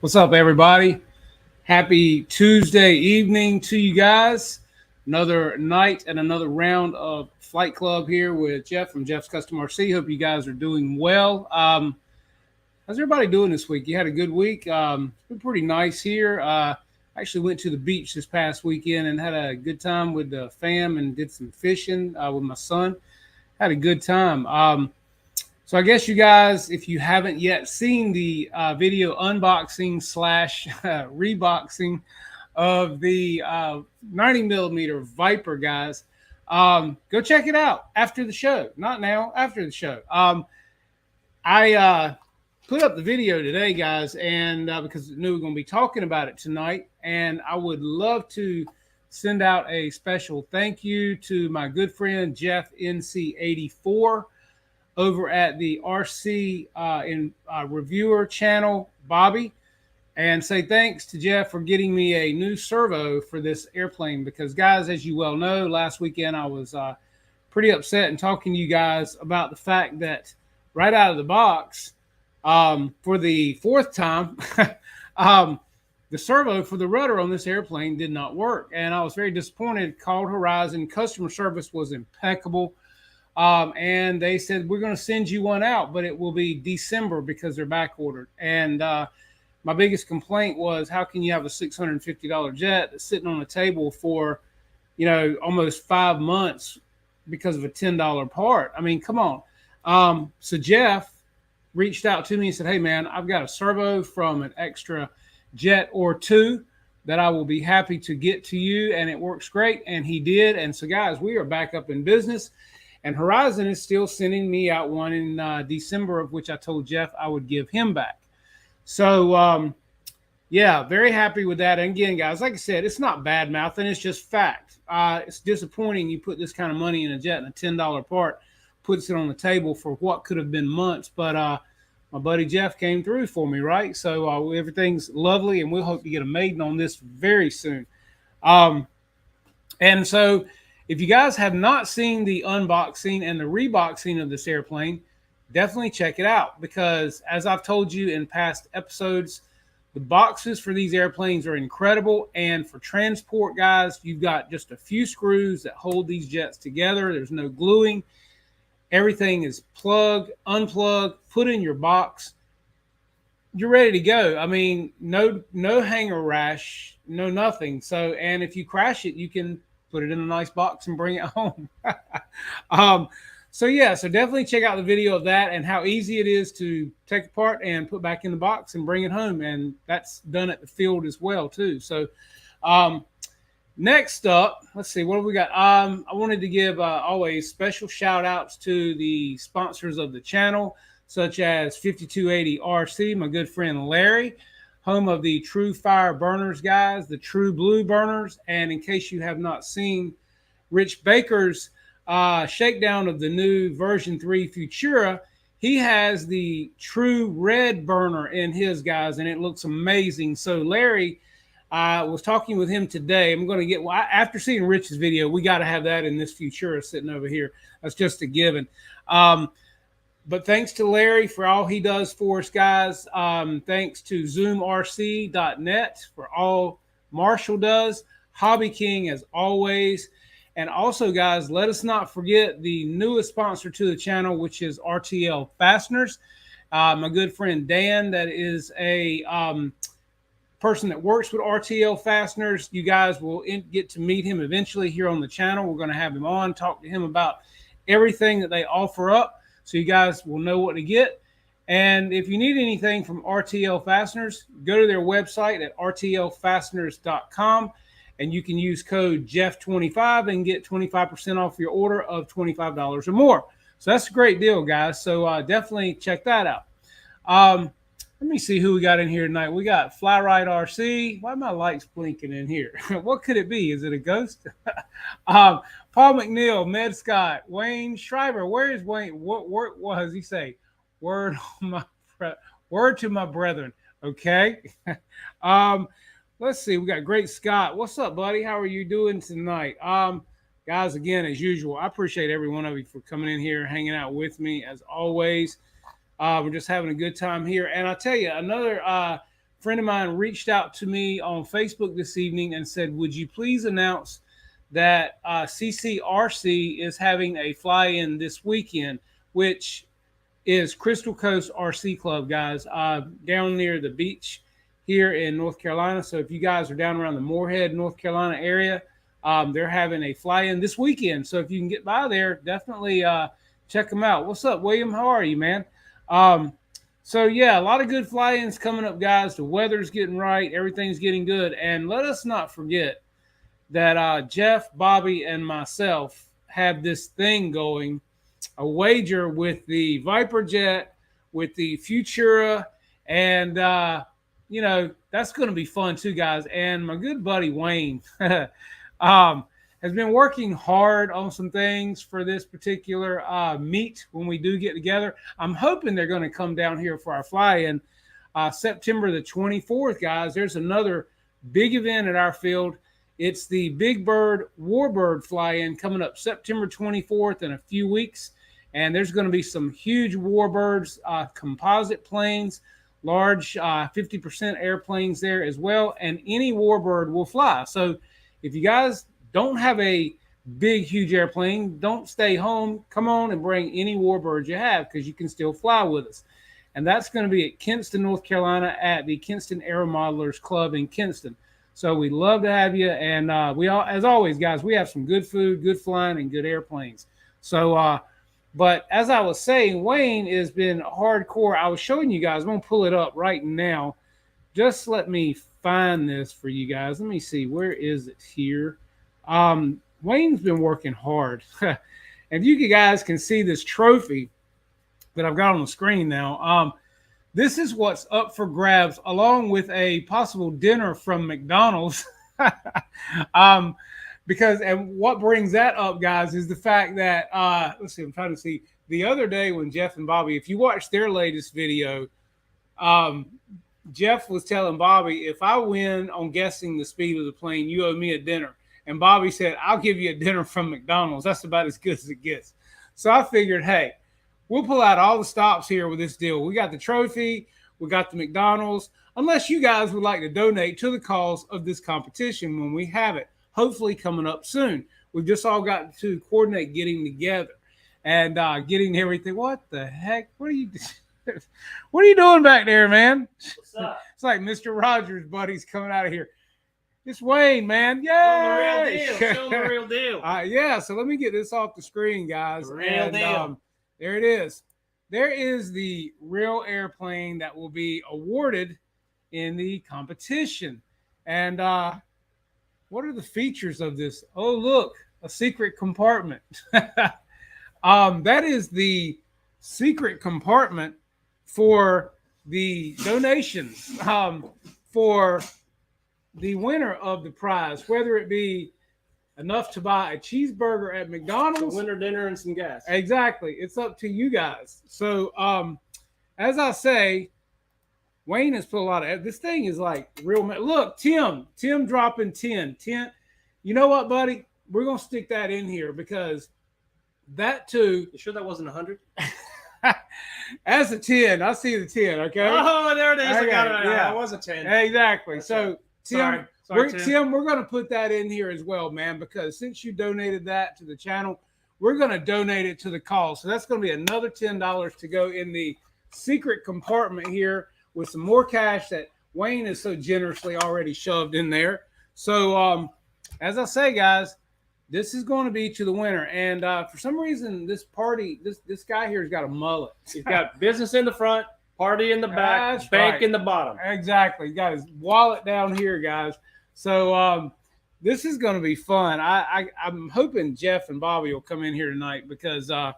What's up, everybody? Happy Tuesday evening to you guys. Another night and another round of Flight Club here with Jeff from Jeff's Custom RC. Hope you guys are doing well. How's everybody doing this week? You had a good week? It's been pretty nice here. I actually went to the beach this past weekend and had a good time with the fam and did some fishing with my son. Had a good time. So I guess you guys, if you haven't yet seen the video unboxing slash reboxing of the 90 millimeter Viper, guys, go check it out after the show. Not now, after the show. I put up the video today, guys, and because I knew we were going to be talking about it tonight, and I would love to send out a special thank you to my good friend Jeff NC84 over at the RC reviewer channel, Bobby, and say thanks to Jeff for getting me a new servo for this airplane. Because, guys, as you well know, last weekend I was pretty upset and talking to you guys about the fact that right out of the box, for the fourth time, the servo for the rudder on this airplane did not work. And I was very disappointed. Called Horizon. Customer service was impeccable. And they said, we're going to send you one out, but it will be December because they're back ordered. And my biggest complaint was, how can you have a $650 jet that's sitting on the table for, almost 5 months because of a $10 part? I mean, come on. So Jeff reached out to me and said, hey, man, I've got a servo from an extra jet or two that I will be happy to get to you. And it works great. And he did. And so, guys, we are back up in business. And Horizon is still sending me out one in December, of which I told Jeff I would give him back. So, yeah, very happy with that. And again, guys, like I said, it's not bad mouthing. It's just fact. It's disappointing you put this kind of money in a jet and a $10 part, puts it on the table for what could have been months. But my buddy Jeff came through for me, right? So everything's lovely, and we'll hope to get a maiden on this very soon. And so, if you guys have not seen the unboxing and the reboxing of this airplane, definitely check it out, because as I've told you in past episodes, the boxes for these airplanes are incredible. And for transport, guys, you've got just a few screws that hold these jets together. There's no gluing. Everything is plug, unplug, put in your box. You're ready to go. I mean, no hanger rash, no nothing. So, and if you crash it, you can put it in a nice box and bring it home. So definitely check out the video of that and how easy it is to take apart and put back in the box and bring it home. And that's done at the field as well, too. So next up, let's see, what have we got? I wanted to give always special shout outs to the sponsors of the channel, such as 5280 RC, my good friend Larry, home of the True Fire burners, guys, the True Blue burners. And in case you have not seen Rich Baker's shakedown of the new version 3 Futura, he has the True Red burner in his, guys, and it looks amazing. So Larry, I was talking with him today. I'm going to get, after seeing Rich's video, we got to have that in this Futura sitting over here. That's just a given. But thanks to Larry for all he does for us, guys. Thanks to zoomrc.net for all Marshall does. Hobby King, as always. And also, guys, let us not forget the newest sponsor to the channel, which is Rtl Fasteners. My good friend Dan, that is a person that works with Rtl Fasteners. You guys will get to meet him eventually here on the channel. We're going to have him on, talk to him about everything that they offer up, so you guys will know what to get. And if you need anything from Rtl Fasteners, go to their website at rtlfasteners.com, and you can use code Jeff25 and get 25% off your order of $25 or more. So that's a great deal, guys. So definitely check that out. Let me see who we got in here tonight. We got Flyride RC. Why are my lights blinking in here? What could it be? Is it a ghost? Paul McNeil, Med Scott, Wayne Schreiber. Where is Wayne? What does he say? Word to my brethren. Okay. Let's see. We got Great Scott. What's up, buddy? How are you doing tonight? Guys, again, as usual, I appreciate every one of you for coming in here, hanging out with me as always. We're just having a good time here. And I'll tell you, another friend of mine reached out to me on Facebook this evening and said, would you please announce that CCRC is having a fly-in this weekend, which is Crystal Coast RC Club, guys, down near the beach here in North Carolina. So if you guys are down around the Moorhead, North Carolina area, they're having a fly-in this weekend. So if you can get by there, definitely check them out. What's up, William? How are you, man? So, yeah, a lot of good fly-ins coming up, guys. The weather's getting right. Everything's getting good. And let us not forget that Jeff, Bobby, and myself have this thing going, a wager with the Viper Jet, with the Futura, and, you know, that's going to be fun too, guys. And my good buddy Wayne has been working hard on some things for this particular meet when we do get together. I'm hoping they're going to come down here for our fly-in September the 24th, guys. There's another big event at our field. It's the Big Bird Warbird fly-in coming up September 24th in a few weeks. And there's going to be some huge Warbirds, composite planes, large 50% airplanes there as well. And any Warbird will fly. So if you guys don't have a big, huge airplane, don't stay home. Come on and bring any Warbird you have because you can still fly with us. And that's going to be at Kinston, North Carolina at the Kinston Aero Modelers Club in Kinston. So we'd love to have you. And we all, as always, guys, we have some good food, good flying, and good airplanes. So, but as I was saying, Wayne has been hardcore. I was showing you guys. I'm going to pull it up right now. Just let me find this for you guys. Let me see. Where is it here? Wayne's been working hard. And you guys can see this trophy that I've got on the screen now. This is what's up for grabs, along with a possible dinner from McDonald's. Because, and what brings that up, guys, is the fact that, let's see, I'm trying to see. The other day when Jeff and Bobby, if you watch their latest video, Jeff was telling Bobby, if I win on guessing the speed of the plane, you owe me a dinner. And Bobby said, I'll give you a dinner from McDonald's. That's about as good as it gets. So I figured, hey, we'll pull out all the stops here with this deal. We got the trophy. We got the McDonald's. Unless you guys would like to donate to the cause of this competition when we have it, hopefully coming up soon. We've just all got to coordinate getting together and getting everything. What the heck? What are you doing back there, man? What's up? It's like Mr. Rogers' buddies coming out of here. It's Wayne, man. Yay! Show them the real deal. Yeah, so let me get this off the screen, guys. The real deal. There it is. There is the real airplane that will be awarded in the competition. And what are the features of this? Oh, look, a secret compartment. That is the secret compartment for the donations for the winner of the prize, whether it be enough to buy a cheeseburger at McDonald's, a winter dinner and some gas. Exactly. It's up to you guys. So, as I say, Wayne has put a lot of, this thing is like real. Look, Tim dropping 10. You know what, buddy? We're going to stick that in here because that too. You sure that wasn't 100? As a 10. I see the 10. Okay. Oh, there it is. Okay, I got it. yeah. It was a 10. Exactly. That's so, right. Tim, Sorry, Tim, we're going to put that in here as well, man, because since you donated that to the channel, we're going to donate it to the cause. So that's going to be another $10 to go in the secret compartment here with some more cash that Wayne has so generously already shoved in there. So, as I say, guys, this is going to be to the winner. And for some reason, this guy here has got a mullet. He's got business in the front, party in the back, That's bank right. in the bottom. Exactly. He's got his wallet down here, guys. So this is going to be fun. I'm hoping Jeff and Bobby will come in here tonight because I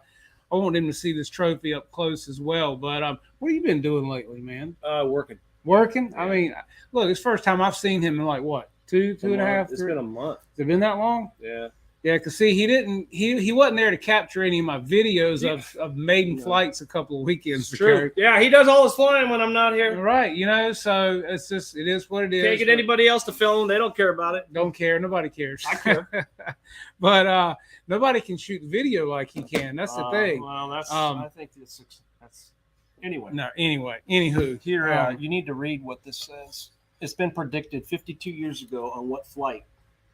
want them to see this trophy up close as well. But what have you been doing lately, man? Working. Working? Yeah. I mean, look, it's the first time I've seen him in like what, two and a half? It's been a month. Has it been that long? Yeah. Yeah, because see, he wasn't there to capture any of my videos of maiden flights a couple of weekends ago. True. Yeah, he does all his flying when I'm not here. Right, so it is what it is. Can't get anybody else to film. They don't care about it. Don't care. Nobody cares. I care. But nobody can shoot video like he can. That's the thing. Well, I think that's Anyway. No. Anyway. Anywho. Here, you need to read what this says. It's been predicted 52 years ago on what flight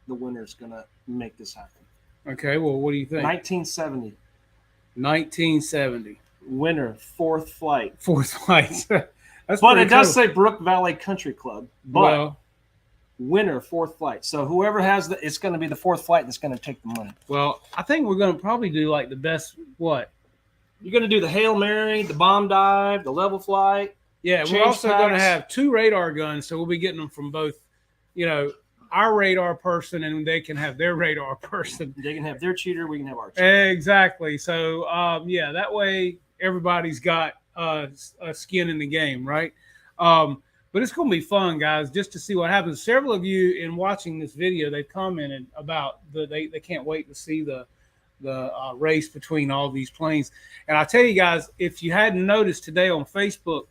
the winner's going to make this happen. Okay. Well, what do you think? 1970. 1970. Winner, fourth flight. Fourth flight. But it does say Brook Valley Country Club. But well, winner, fourth flight. So whoever has it's going to be the fourth flight that's going to take the money. well, I think we're going to probably do like the best. What? You're going to do the Hail Mary, the bomb dive, the level flight. Yeah, we're also going to have 2 radar guns, so we'll be getting them from both, our radar person, and they can have their radar person. They can have their cheater, we can have our cheater. Exactly. So, that way everybody's got a skin in the game, right? But it's going to be fun, guys, just to see what happens. Several of you, in watching this video, they've commented about they can't wait to see the race between all these planes. And I tell you guys, if you hadn't noticed today on Facebook,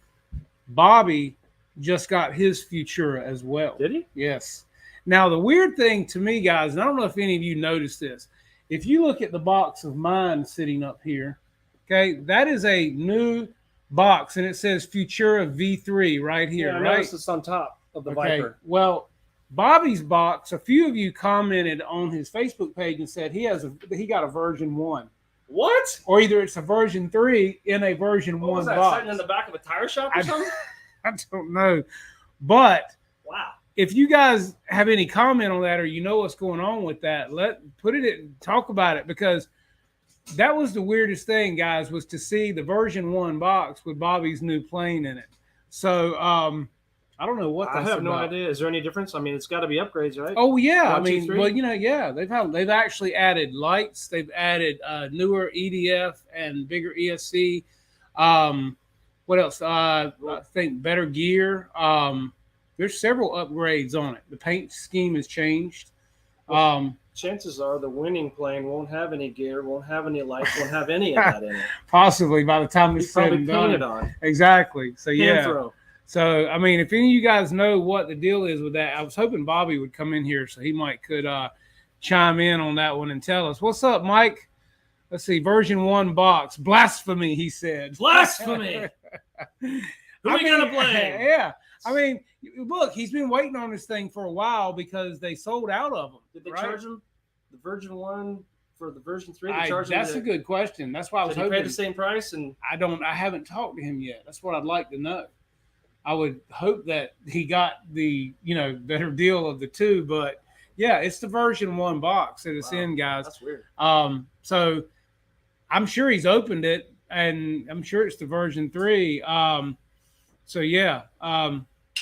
Bobby just got his Futura as well. Did he? Yes. Now, the weird thing to me, guys, and I don't know if any of you noticed this, if you look at the box of mine sitting up here, okay, that is a new box, and it says Futura V3 right here, yeah, I right? noticed it's on top of the Viper. Well, Bobby's box, a few of you commented on his Facebook page and said he got a version 1. What? Or either it's a version 3 in a version 1 was that, box. sitting in the back of a tire shop or something? I don't know. But wow. If you guys have any comment on that, or you know what's going on with that, talk about it, because that was the weirdest thing, guys, was to see the version 1 box with Bobby's new plane in it. So I don't know what that's I have no about. idea. Is there any difference? I mean, it's got to be upgrades, right? Oh yeah, 1, 2, 3? Well, they've actually added lights. They've added newer EDF and bigger ESC. What else? I think better gear. There's several upgrades on it. The paint scheme has changed. Chances are the winning plane won't have any gear, won't have any lights, won't have any of that in it. Possibly by the time it's said probably and done. painted on. Exactly. So yeah. Throw. So I mean, if any of you guys know what the deal is with that, I was hoping Bobby would come in here so he could chime in on that one and tell us. What's up, Mike? Let's see, version 1 box. Blasphemy, he said. Blasphemy. Who are we gonna blame? Yeah. I mean, look, he's been waiting on this thing for a while because they sold out of them. Did they charge him the version 1 for the version 3? That's a good question. That's why I was hoping. Did he pay the same price? And I haven't talked to him yet. That's what I'd like to know. I would hope that he got the better deal of the 2, but yeah, it's the version 1 box that it's in, guys. That's weird. So I'm sure he's opened it, and I'm sure it's the version 3. So yeah,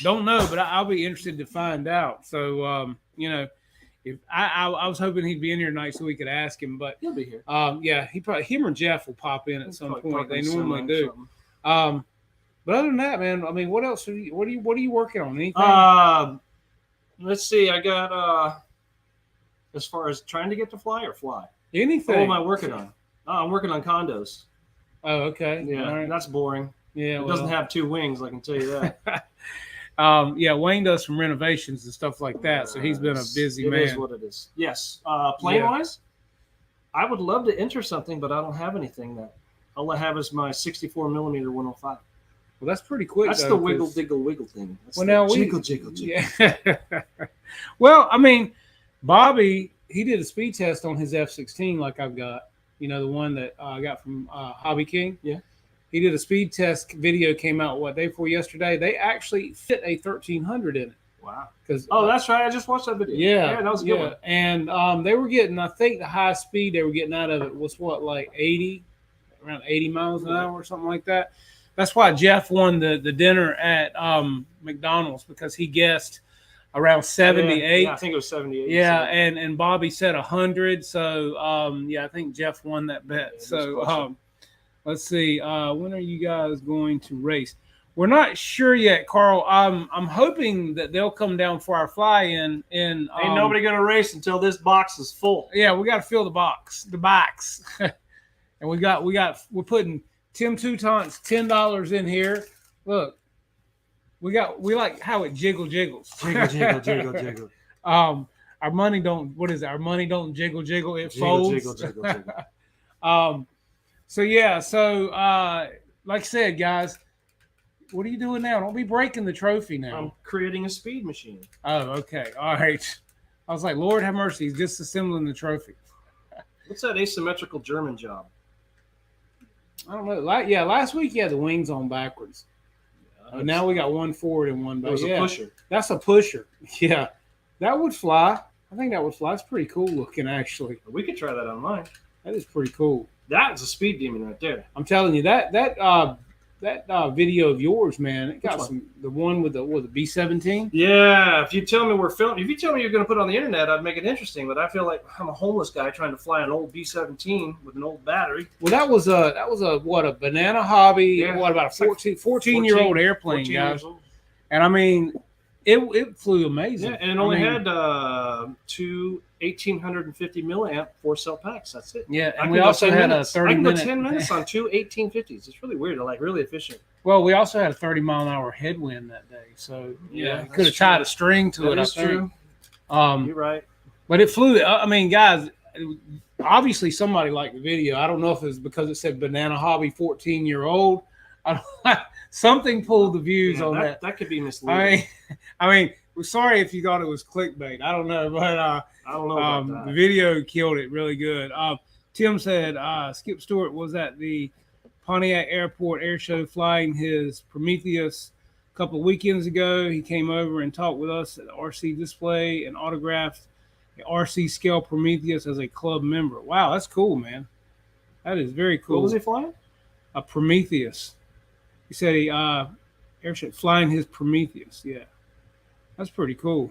don't know, but I'll be interested to find out. So if I was hoping he'd be in here tonight so we could ask him, but he'll be here. Yeah, him or Jeff will pop in at some point. They normally do. But other than that, man, I mean, what else? What are you working on? Anything? Let's see. I got as far as trying to get to fly. Anything? What am I working on? I'm working on condos. Oh, okay. Yeah, right. That's boring. Yeah, it doesn't have 2 wings. I can tell you that. Yeah, Wayne does some renovations and stuff like that, so he's been a busy man. It is what it is. Yes. Plane wise, I would love to enter something, but I don't have anything that all I have is my 64 millimeter 105. Well, that's pretty quick. That's the wiggle thing. That's jiggle. Yeah. Well, I mean, Bobby, he did a speed test on his F-16 like I've got. The one that I got from Hobby King. Yeah. He did a speed test video, came out day before yesterday. They actually fit a 1300 in it. Wow. That's right. I just watched that video. Yeah, that was a good one. And they were getting, I think the high speed they were getting out of it was like 80, around 80 miles an hour or something like that. That's why Jeff won the dinner at McDonald's, because he guessed around 78. Yeah, I think it was 78. Yeah, and Bobby said 100. So I think Jeff won that bet. Yeah, so let's see. When are you guys going to race? We're not sure yet, Carl. I'm hoping that they'll come down for our fly-in. Ain't nobody gonna race until this box is full. Yeah, we got to fill the box, and we're putting Tim Touton's $10 in here. Look, we like how it jiggles. Jiggle. Our money don't. What is it? Our money don't jiggle. It folds. Jiggle. So yeah. So like I said, guys, what are you doing now? Don't be breaking the trophy now. I'm creating a speed machine. Oh, okay. All right. I was like, Lord have mercy. He's disassembling the trophy. What's that asymmetrical German job? I don't know. Last week you had the wings on backwards. Now we got one forward and one back. It was a pusher. That's a pusher. Yeah. That would fly. I think that would fly. It's pretty cool looking, actually. We could try that on mine. That is pretty cool. That's a speed demon right there. I'm telling you, that video of yours, man, it got the one with the B-17. Yeah, if you tell me we're filming, if you tell me you're going to put it on the internet, I'd make it interesting. But I feel like I'm a homeless guy trying to fly an old B-17 with an old battery. Well, that was a banana hobby. Yeah, what about a 14-year-old airplane, 14 guys? And I mean, it flew amazing. Yeah, and it only had two 1850 milliamp 4-cell packs. That's it. Yeah, and we also had a 30 minute. I can go 10 minutes on two 1850s. It's really weird. They're like really efficient. Well, we also had a 30-mile-an-hour headwind that day, so yeah, could have tied a string to it. That's true. You're right. But it flew. I mean, guys, obviously somebody liked the video. I don't know if it's because it said Banana Hobby 14-year-old. Something pulled the views on that. That could be misleading. I mean, sorry if you thought it was clickbait. I don't know, but I don't know about that. The video killed it really good. Tim said Skip Stewart was at the Pontiac Airport Air Show flying his Prometheus a couple of weekends ago. He came over and talked with us at the RC display and autographed the RC scale Prometheus as a club member. Wow, that's cool, man. That is very cool. What was he flying? A Prometheus. He said he airship flying his Prometheus. Yeah, that's pretty cool.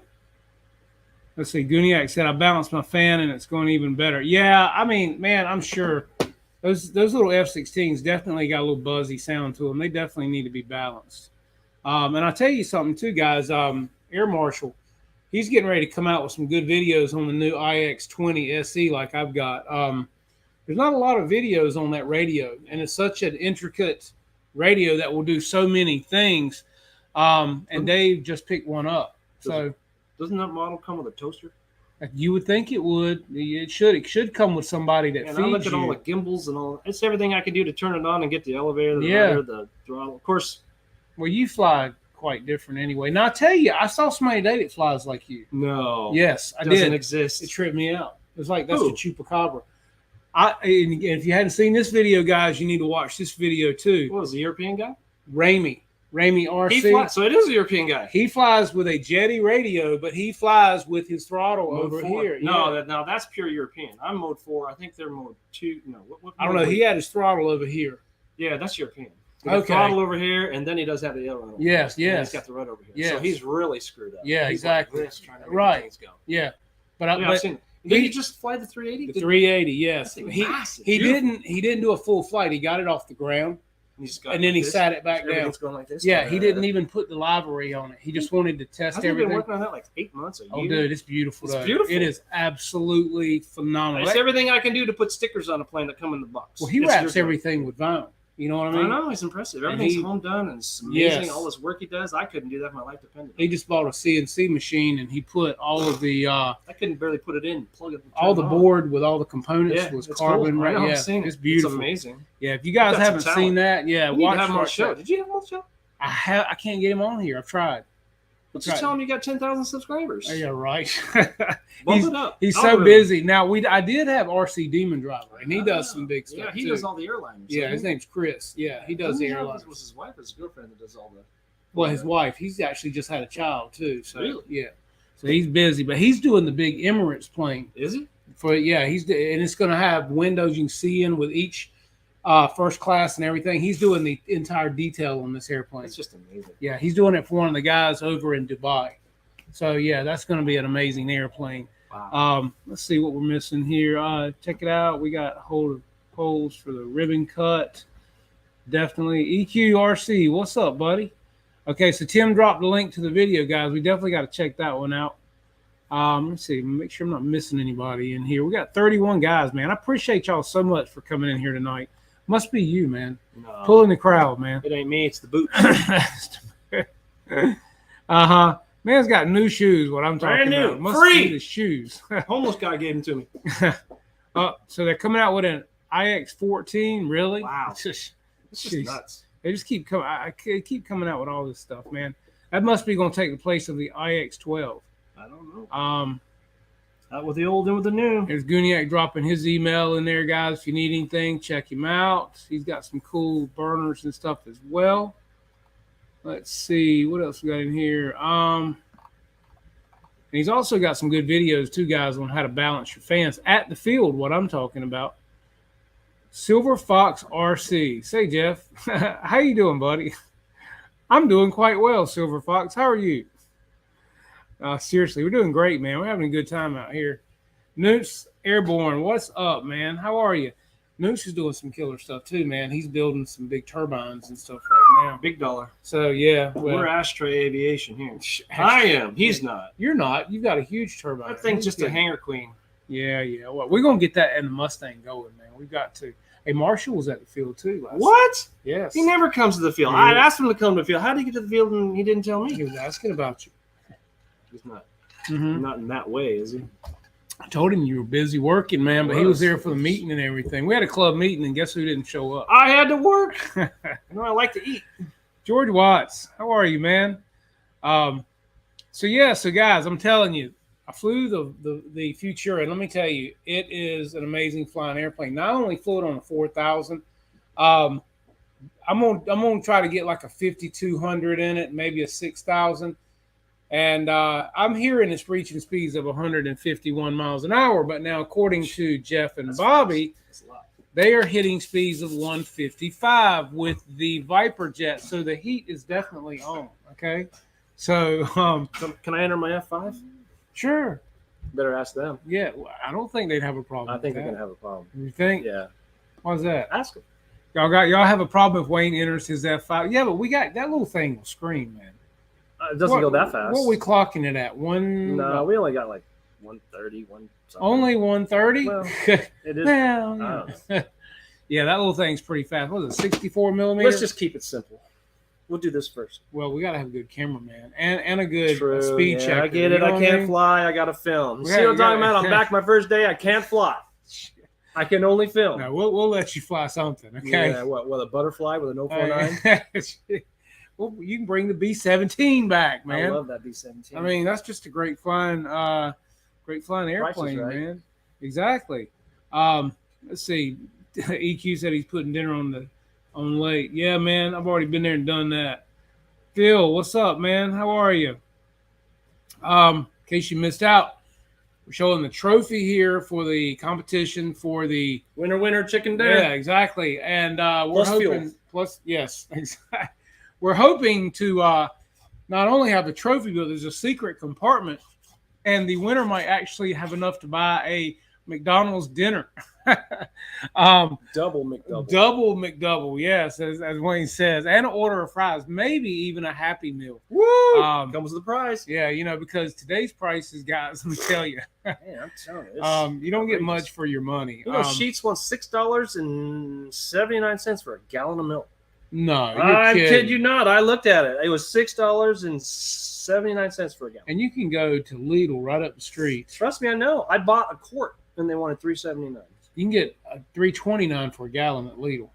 Let's see. Guniak said I balanced my fan and it's going even better. Yeah, I mean, man, I'm sure those little F-16s definitely got a little buzzy sound to them. They definitely need to be balanced. And I'll tell you something too, guys. Air Marshal, he's getting ready to come out with some good videos on the new IX-20 SE like I've got. There's not a lot of videos on that radio, and it's such an intricate radio that will do so many things. And Dave just picked one up. So doesn't that model come with a toaster? You would think it would. It should come with somebody that feeds you. And I look at all the gimbals and all. It's everything I can do to turn it on and get the elevator, the rudder, the throttle. Of course. Well, you fly quite different anyway. Now, I tell you, I saw somebody today that flies like you. No. Yes, I did. Doesn't exist. It tripped me out. It was like, that's the chupacabra. And if you hadn't seen this video, guys, you need to watch this video too. What was the European guy? Ramy RC. So it is a European guy. He flies with a Jetty radio, but he flies with his throttle mode over 4. here. No, that's pure European. I'm mode 4. I think they're mode 2. No, what I don't know. He had his throttle over here. Yeah, that's European. Okay. Throttle over here, and then he does have the aileron. Yes. He's got the rudder over here. Yes. So he's really screwed up. Yeah, he's exactly. Like this, trying to make things go. Yeah, but I've seen. Did he just fly the 380? The 380, yes. He didn't do a full flight. He got it off the ground, and then he sat it back down. Going like this. Yeah, he didn't even put the livery on it. He just wanted to test everything. I've been working on that like 8 months, a year. Oh, dude, it's beautiful. It's beautiful. It is absolutely phenomenal. It's everything I can do to put stickers on a plane that come in the box. Well, he wraps everything with vinyl. You know what I mean? I know, it's impressive. Everything's home done, and it's amazing. Yes. All this work he does, I couldn't do that if my life depended on it. He just bought a CNC machine, and he put all of the I couldn't barely put it in, plug it. All the board with all the components was carbon. Cool. Right? I know, yeah, it's beautiful. It's amazing. Yeah, if you guys haven't seen that, watch him on the show. Did you have him on the show? I can't get him on here. I've tried. But just tell him you got 10,000 subscribers. Yeah, right. Bump it up. He's so busy. Now, I did have RC Demon Driver, and he does some big stuff. Yeah, he does all the airliners. Yeah, his name's Chris. Yeah, he does the airliners. Was his wife or his girlfriend that does all the... Well, his wife. He's actually just had a child, too. So, really? Yeah. So he's busy, but he's doing the big Emirates plane. Is he? And it's going to have windows you can see in with each first class and everything. He's doing the entire detail on this airplane. It's just amazing. Yeah, he's doing it for one of the guys over in Dubai. So, yeah, that's going to be an amazing airplane. Wow. Let's see what we're missing here. Check it out. We got a hold of poles for the ribbon cut. Definitely. EQRC, what's up, buddy? Okay, so Tim dropped the link to the video, guys. We definitely got to check that one out. Let's see. Make sure I'm not missing anybody in here. We got 31 guys, man. I appreciate y'all so much for coming in here tonight. Must be you, man. No. Pulling the crowd, man. It ain't me. It's the boots. Uh-huh. Man's got new shoes, what I'm talking Brand new. about. Must Free. be the shoes. Homeless guy gave them to me. So they're coming out with an IX-14, really? Wow. This is nuts. They just keep coming. I keep coming out with all this stuff, man. That must be going to take the place of the IX12. I don't know. Out with the old and with the new. There's Guniac dropping his email in there, guys. If you need anything, check him out. He's got some cool burners and stuff as well. Let's see what else we got in here. And he's also got some good videos too, guys, on how to balance your fans at the field. What I'm talking about. Silver Fox RC. Say, Jeff, how you doing, buddy? I'm doing quite well, Silver Fox. How are you? Seriously, we're doing great, man. We're having a good time out here. Noots Airborne, what's up, man? How are you? Noots is doing some killer stuff too, man. He's building some big turbines and stuff right now. Big dollar. So, yeah. Well, we're Ashtray Aviation here. I am. He's not. You're not. You've got a huge turbine. That thing's just a hangar queen. Yeah. Well, we're going to get that and the Mustang going, man. We've got to. Hey, Marshall was at the field too. What? Yes. He never comes to the field. I asked him to come to the field. How did he get to the field and he didn't tell me? He was asking about you. He's not. Not in that way, is he? I told him you were busy working, man, but he was there for the meeting and everything. We had a club meeting, and guess who didn't show up? I had to work. I like to eat. George Watts, how are you, man? So guys, I'm telling you, I flew the Futura, and let me tell you, it is an amazing flying airplane. Not only flew it on a 4000, I'm gonna try to get like a 5200 in it, maybe a 6000. And I'm hearing it's reaching speeds of 151 miles an hour. But now, according to Jeff and Bobby, they are hitting speeds of 155 with the Viper jet. So the heat is definitely on. Okay. So can I enter my F5? Sure. Better ask them. Yeah. Well, I don't think they'd have a problem. I think they're going to have a problem. You think? Yeah. Why's that? Ask them. Y'all have a problem if Wayne enters his F5? Yeah, but we got that little thing will scream, man. It doesn't go that fast. What are we clocking it at? No, we only got like 130, Only 130? Well, it is. Well, yeah, that little thing's pretty fast. What is it, 64 millimeters? Let's just keep it simple. We'll do this first. Well, we got to have a good cameraman and a good speed checker. I get it. I can't fly. I got to film. See what I'm talking about? I'm back my first day. I can't fly. I can only film. No, we'll let you fly something, okay? Yeah, what, a butterfly with a 049? Well, you can bring the B-17 back, man. I love that B-17. I mean, that's just a great flying airplane, right, man. Exactly. Let's see. EQ said he's putting dinner on late. Yeah, man. I've already been there and done that. Phil, what's up, man? How are you? In case you missed out, we're showing the trophy here for the competition for the winner chicken dinner. Yeah, exactly. And we're plus hoping fuel. Plus, yes, exactly. We're hoping to not only have the trophy, but there's a secret compartment, and the winner might actually have enough to buy a McDonald's dinner. Double McDouble. Double McDouble, yes, as Wayne says, and an order of fries, maybe even a Happy Meal. Woo! Comes with the price. Yeah, because today's prices, guys, let me tell you. Man, I'm telling you. You don't get much for your money. Sheets want $6.79 for a gallon of milk. No, I kid you not. I looked at it. It was $6.79 for a gallon. And you can go to Lidl right up the street. Trust me, I know. I bought a quart and they wanted $3.79. You can get $3.29 for a gallon at Lidl.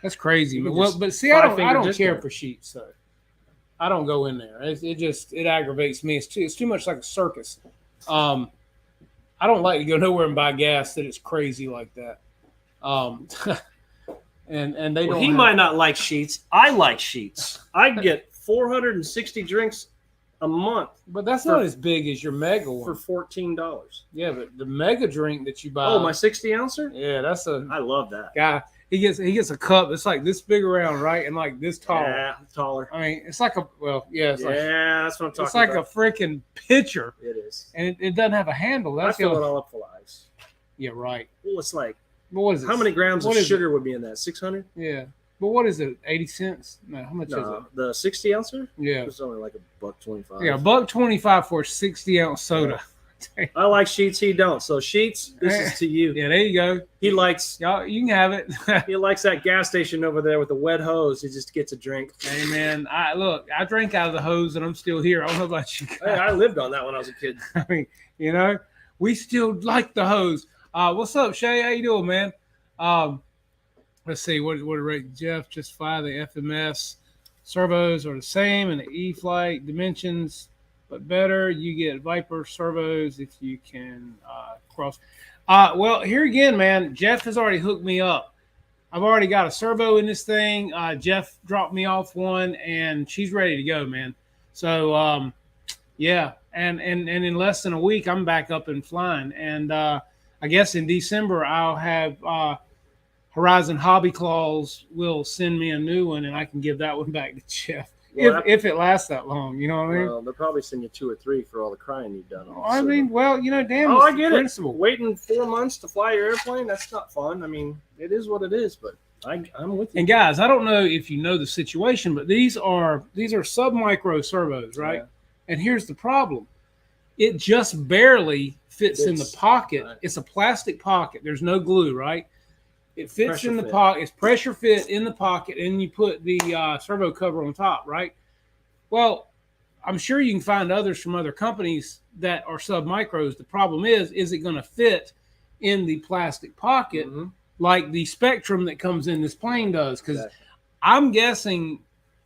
That's crazy. But see, I don't care for sheets, so I don't go in there. It aggravates me. It's too much like a circus. I don't like to go nowhere and buy gas that it's crazy like that. And they don't. He might not like sheets. I like sheets. I get 460 drinks a month. But that's not as big as your mega one. For $14. Yeah, but the mega drink that you buy. Oh, my 60 ouncer? Yeah, I love that. Guy, he gets a cup that's like this big around, right? And like this tall. Yeah, taller. I mean, it's like that's what I'm talking about. It's like a freaking pitcher. It is. And it doesn't have a handle. I fill it all up full of ice. Yeah, right. Well, it's like, what is it? How many grams of sugar would be in that? 600? Yeah. But what is it? 80 cents? No, how much is it? The 60 ouncer? Yeah. It's only like $1.25. Yeah, $1.25 for a 60-ounce soda. Yeah. I like sheets. He don't. So sheets, this is to you. Yeah, there you go. He likes. Y'all, you can have it. He likes that gas station over there with the wet hose. He just gets a drink. Hey man, I drank out of the hose and I'm still here. I don't know about you guys. Hey, I lived on that when I was a kid. I mean, we still like the hose. What's up, Shay? How you doing, man? let's see, what rate Jeff justify the FMS servos are the same and the E-Flight dimensions, but better. You get Viper servos if you can cross. Well, here again, man, Jeff has already hooked me up. I've already got a servo in this thing. Jeff dropped me off one, and she's ready to go, man. So, yeah, and in less than a week, I'm back up and flying. And I guess in December, I'll have Horizon Hobby Claws will send me a new one, and I can give that one back to Jeff. Well, if it lasts that long, you know what I mean? Well, they'll probably send you 2 or 3 for all the crying you've done. I mean, well, you know, damn. Oh, I get it. Waiting 4 months to fly your airplane, that's not fun. I mean, it is what it is, but I'm with you. And guys, I don't know if you know the situation, but these are sub-micro servos, right? Yeah. And here's the problem. It just barely fits in the pocket. Right. It's a plastic pocket. There's no glue, right? It fits in the pocket. It's pressure fit in the pocket, and you put the servo cover on top, right? Well, I'm sure you can find others from other companies that are sub-micros. The problem is it going to fit in the plastic pocket like the Spectrum that comes in this plane does? Because I'm guessing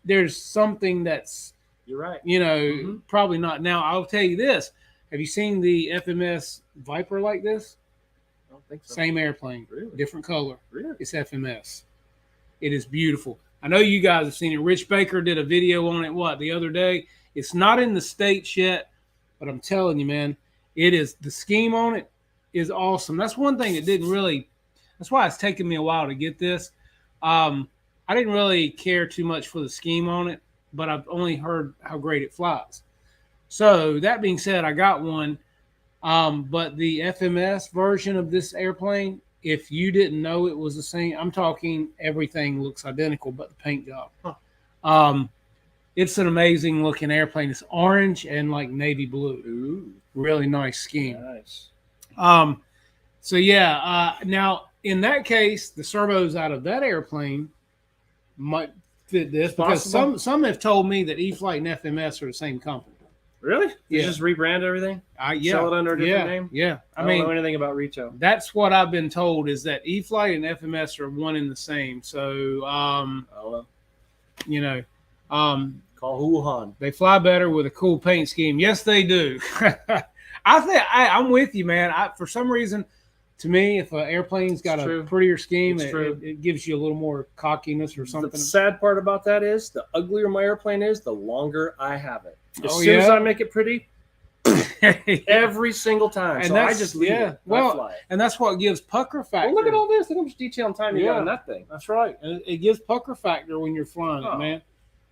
there's something that's, you're right, you know, probably not. Now, I'll tell you this. Have you seen the FMS Viper like this? I don't think so. Same airplane, really? Different color. Really? It's FMS. It is beautiful. I know you guys have seen it. Rich Baker did a video on it, the other day. It's not in the States yet, but I'm telling you, man, it is. The scheme on it is awesome. That's one thing that didn't really, that's why it's taken me a while to get this. I didn't really care too much for the scheme on it, but I've only heard how great it flies. So that being said, I got one. But the FMS version of this airplane, if you didn't know it was the same, I'm talking everything looks identical but the paint job. It's an amazing looking airplane. It's orange and like navy blue. Ooh. Really nice scheme. Nice. So yeah, now in that case, the servos out of that airplane might fit this because some have told me that E-Flight and FMS are the same company. Really? You just rebrand everything? Yeah. Sell it under a different name? Yeah. I don't know anything about retail. That's what I've been told is that E-Flight and FMS are one and the same. So, you know, call Wuhan. They fly better with a cool paint scheme. Yes, they do. I think I'm with you, man. For some reason, to me, if an airplane's got a prettier scheme, it gives you a little more cockiness or something. The sad part about that is the uglier my airplane is, the longer I have it. As soon as I make it pretty, every single time. And so I just leave it. Well, and that's what gives pucker factor. Well, look at all this. Look how much detail and time you got on that thing. That's right. And it gives pucker factor when you're flying it, man.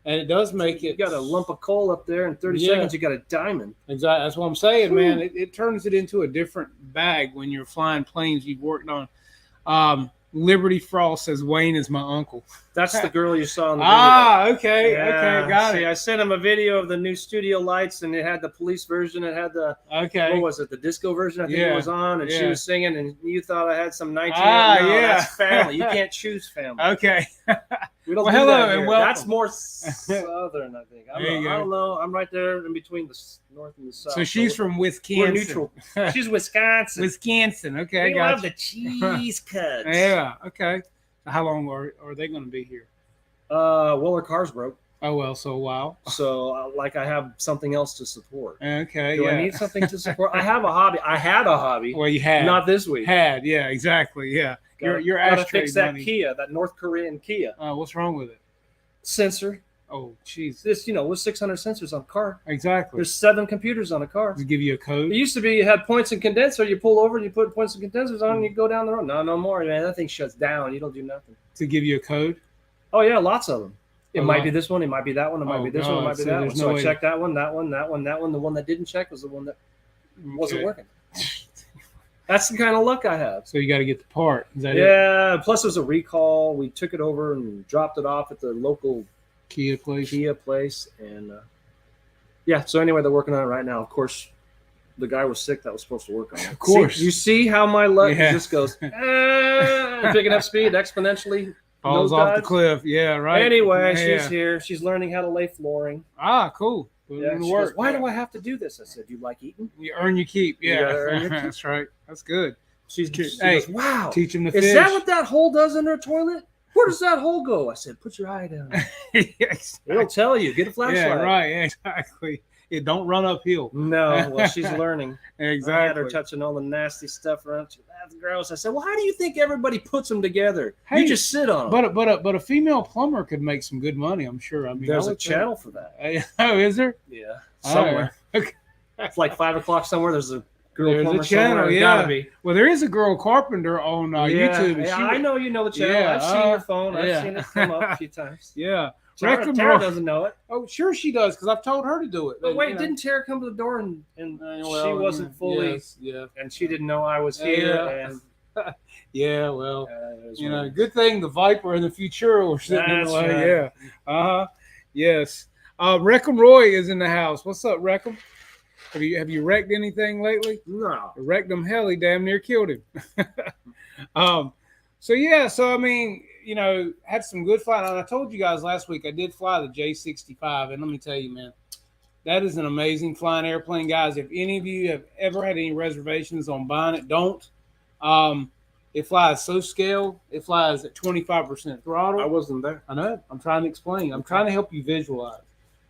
And it does make it. You got a lump of coal up there, in 30 seconds you got a diamond. Exactly. That's what I'm saying, man. It turns it into a different bag when you're flying planes you've worked on. Liberty Frost says Wayne is my uncle. That's the girl you saw in the video. Okay. Okay, got it. I sent him a video of the new studio lights, and it had the police version. It had the what was it? The disco version. I think it was on, and she was singing, and you thought I had some 19. That's family. You can't choose family. Okay. We don't do hello that here. And welcome. That's more southern, I think. I don't know. I'm right there in between the north and the south. So she's from Wisconsin. We're neutral. She's Wisconsin. Wisconsin. Okay, we love the cheese cuts. Yeah. Okay. How long are they going to be here? Well, our car's broke. Oh well, so a while. So I have something else to support. Okay. Do I need something to support? I have a hobby. I had a hobby. Well, you had. Not this week. Had. Yeah. Exactly. Yeah. Your gotta ashtray fix that money. Kia, that North Korean Kia. What's wrong with it? Sensor. Oh, jeez. This, with 600 sensors on a car. Exactly. There's 7 computers on a car. Does it give you a code? It used to be you had points and condenser. You pull over and you put points and condensers on and you go down the road. No more, man. That thing shuts down. You don't do nothing. Does it give you a code? Oh, yeah, lots of them. It might be this one. It might be that one. It might be this one. It might be that one. So I checked that one, that one, that one, that one. The one that didn't check was the one that wasn't working. That's the kind of luck I have. So you got to get the part. Is that it? Plus it was a recall. We took it over and dropped it off at the local Kia place. And so anyway, they're working on it right now. Of course, the guy was sick that was supposed to work on it. Of course. You see how my luck just goes picking up speed exponentially. Falls off the cliff. Yeah, right. Anyway, she's here. She's learning how to lay flooring. Cool. Yeah, she goes, why do I have to do this? I said, you like eating? You earn your keep. Yeah, you earn your keep. That's right. That's good. She goes, wow. Teach them to fish. Is that what that hole does in her toilet? Where does that hole go? I said, put your eye down. Exactly. It'll tell you. Get a flashlight. Yeah, right. Exactly. It don't run uphill. No, well, she's learning. Exactly. I had her touching all the nasty stuff around. That's gross. I said, well, how do you think everybody puts them together? Hey, you just sit on them. But a female plumber could make some good money, I'm sure. I mean, there's a channel for that. Oh, is there? Yeah, somewhere. Okay. It's like 5 o'clock somewhere. There's a girl There's plumber a channel. somewhere. Yeah. Gotta be. Well, there is a girl carpenter on YouTube. Yeah, I know you know the channel. Yeah, I've seen your phone. I've seen it come up a few times. Yeah. Tara doesn't know it. Oh, sure she does, because I've told her to do it. But wait, didn't Tara come to the door and she wasn't fully, and she didn't know I was here. And yeah, well, good thing the Viper and the Futura were sitting in the way. Yeah. Yes. Wreckham Roy is in the house. What's up, Wreckham? Have you wrecked anything lately? No. Wrecked him hell, he damn near killed him. So I mean, had some good flying. And I told you guys last week I did fly the J65, and let me tell you, man, that is an amazing flying airplane, guys. If any of you have ever had any reservations on buying it, don't. It flies so scale. It flies at 25% throttle. I wasn't there. I know. I'm trying to explain. I'm trying to help you visualize.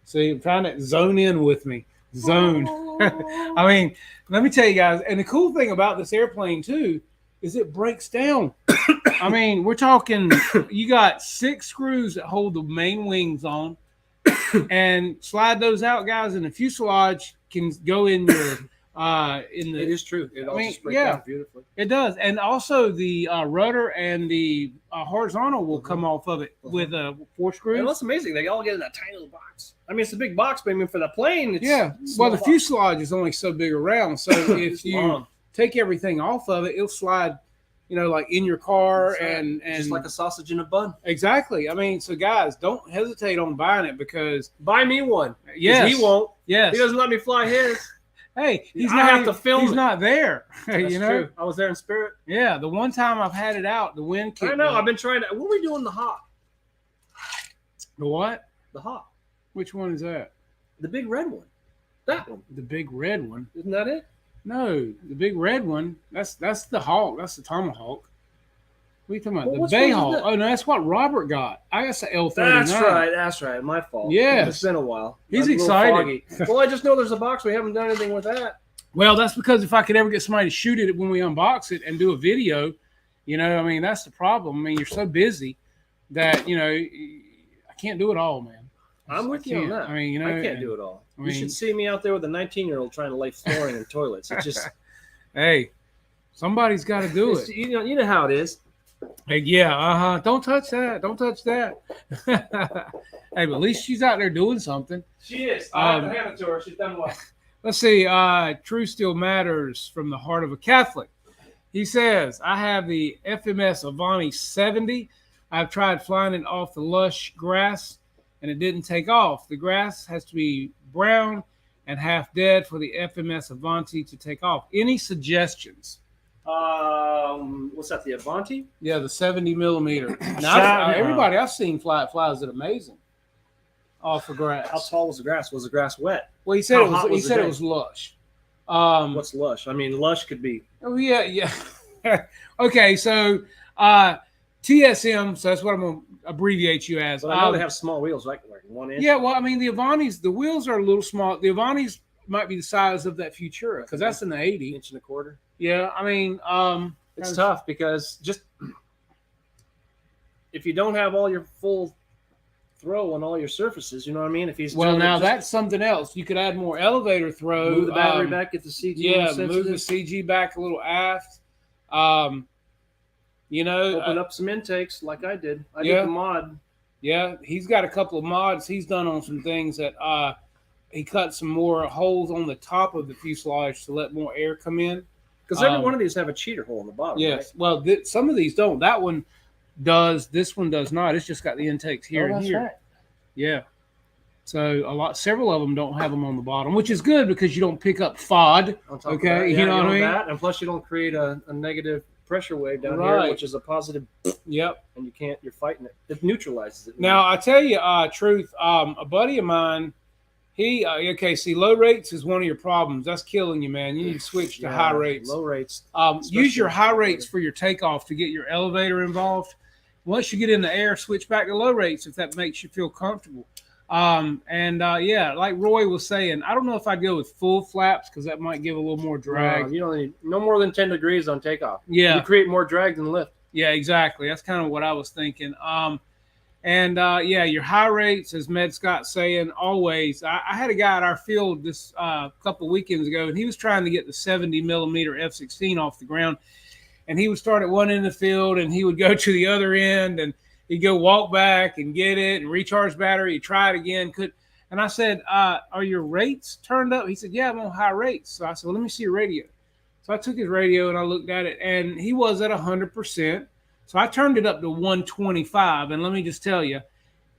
See, I'm trying to zone in with me. Zone. I mean, let me tell you guys, and the cool thing about this airplane too is it breaks down. I mean, we're talking, you got 6 screws that hold the main wings on, and slide those out, guys, and the fuselage can go in your It is true. It all just breaks down beautifully. It does, and also the rudder and the horizontal will come off of it with 4 screws. And that's amazing. They all get in that tiny little box. I mean, it's a big box, but I mean, for the plane, it's well, the fuselage is only so big around, so if you take everything off of it, it'll slide, like in your car and just like a sausage in a bun. Exactly. I mean, so guys, don't hesitate on buying it, because buy me one. Yes, he won't. Yes, he doesn't let me fly his. Hey, he's not there. That's true. I was there in spirit. Yeah, the one time I've had it out, the wind kicked. I know. I've been trying to. What are we doing? The hot. The what? The hot. Which one is that? The big red one. That one. The big red one. Isn't that it? No, the big red one. That's the Hawk. That's the Tomahawk. What are you talking about? Well, the Bay Hawk. Oh no, that's what Robert got. I got the L39. That's right. My fault. Yeah, it's been a while. He's excited. Well, I just know there's a box. We haven't done anything with that. Well, that's because if I could ever get somebody to shoot it when we unbox it and do a video, I mean, that's the problem. I mean, you're so busy that I can't do it all, man. I'm with you on that. I mean, I can't do it all. You should see me out there with a 19-year-old trying to lay flooring and toilets. It just hey, somebody's got to do it. You know how it is. Hey, yeah, Don't touch that. Don't touch that. Hey, but at least she's out there doing something. She is. I have to hand it to her. She's done well. Let's see. True Still Matters from the Heart of a Catholic. He says, I have the FMS Avanti 70. I've tried flying it off the lush grass, and it didn't take off. The grass has to be brown and half dead for the FMS Avanti to take off. Any suggestions? What's that? The Avanti? Yeah, the 70 millimeter. Now, everybody I've seen flies it amazing off the grass. How tall was the grass? Was the grass wet? Well, he said it was lush. What's lush? I mean, lush could be. Oh yeah. Okay, so TSM. So that's what I'm going to abbreviate you as. But I know they have small wheels, like 1 inch. Yeah, well, I mean, the Avantis, the wheels are a little small. The Avantis might be the size of that Futura, because that's in the 80. 1.25 inches. Yeah, I mean, it's tough, because just if you don't have all your full throw on all your surfaces, you know what I mean? If he's that's something else. You could add more elevator throw. Move the battery back, get the CG. Yeah, move the CG back a little aft. Open up some intakes like I did. I did the mod. Yeah, he's got a couple of mods he's done on some things that he cut some more holes on the top of the fuselage to let more air come in. Because every one of these have a cheater hole in the bottom. Yes. Right? Well, some of these don't. That one does. This one does not. It's just got the intakes here and here. Right. Yeah. So several of them don't have them on the bottom, which is good because you don't pick up FOD. Okay, you know what I mean. And plus, you don't create a negative pressure wave down here, which is a positive. Yep. And you're fighting it. It neutralizes it. Now I tell you, truth. A buddy of mine. See, low rates is one of your problems. That's killing you, man. You need to switch to high rates. Low rates. Use your high rates for your takeoff to get your elevator involved. once you get in the air, switch back to low rates if that makes you feel comfortable. Yeah, like Roy was saying, I don't know if I'd go with full flaps because that might give a little more drag. You don't need no more than 10 degrees on takeoff. Yeah, you create more drag than lift. Yeah, exactly. That's kind of what I was thinking. Yeah, your high rates, as Med Scott's saying, always. I had a guy at our field this couple of weekends ago, and he was trying to get the 70 millimeter F-16 off the ground. And he would start at one end of the field, and he would go to the other end, and he'd go walk back and get it and recharge battery. He'd try it again. And I said, are your rates turned up? He said, yeah, I'm on high rates. So I said, well, let me see your radio. So I took his radio and I looked at it, and he was at 100%. So I turned it up to 125, and let me just tell you,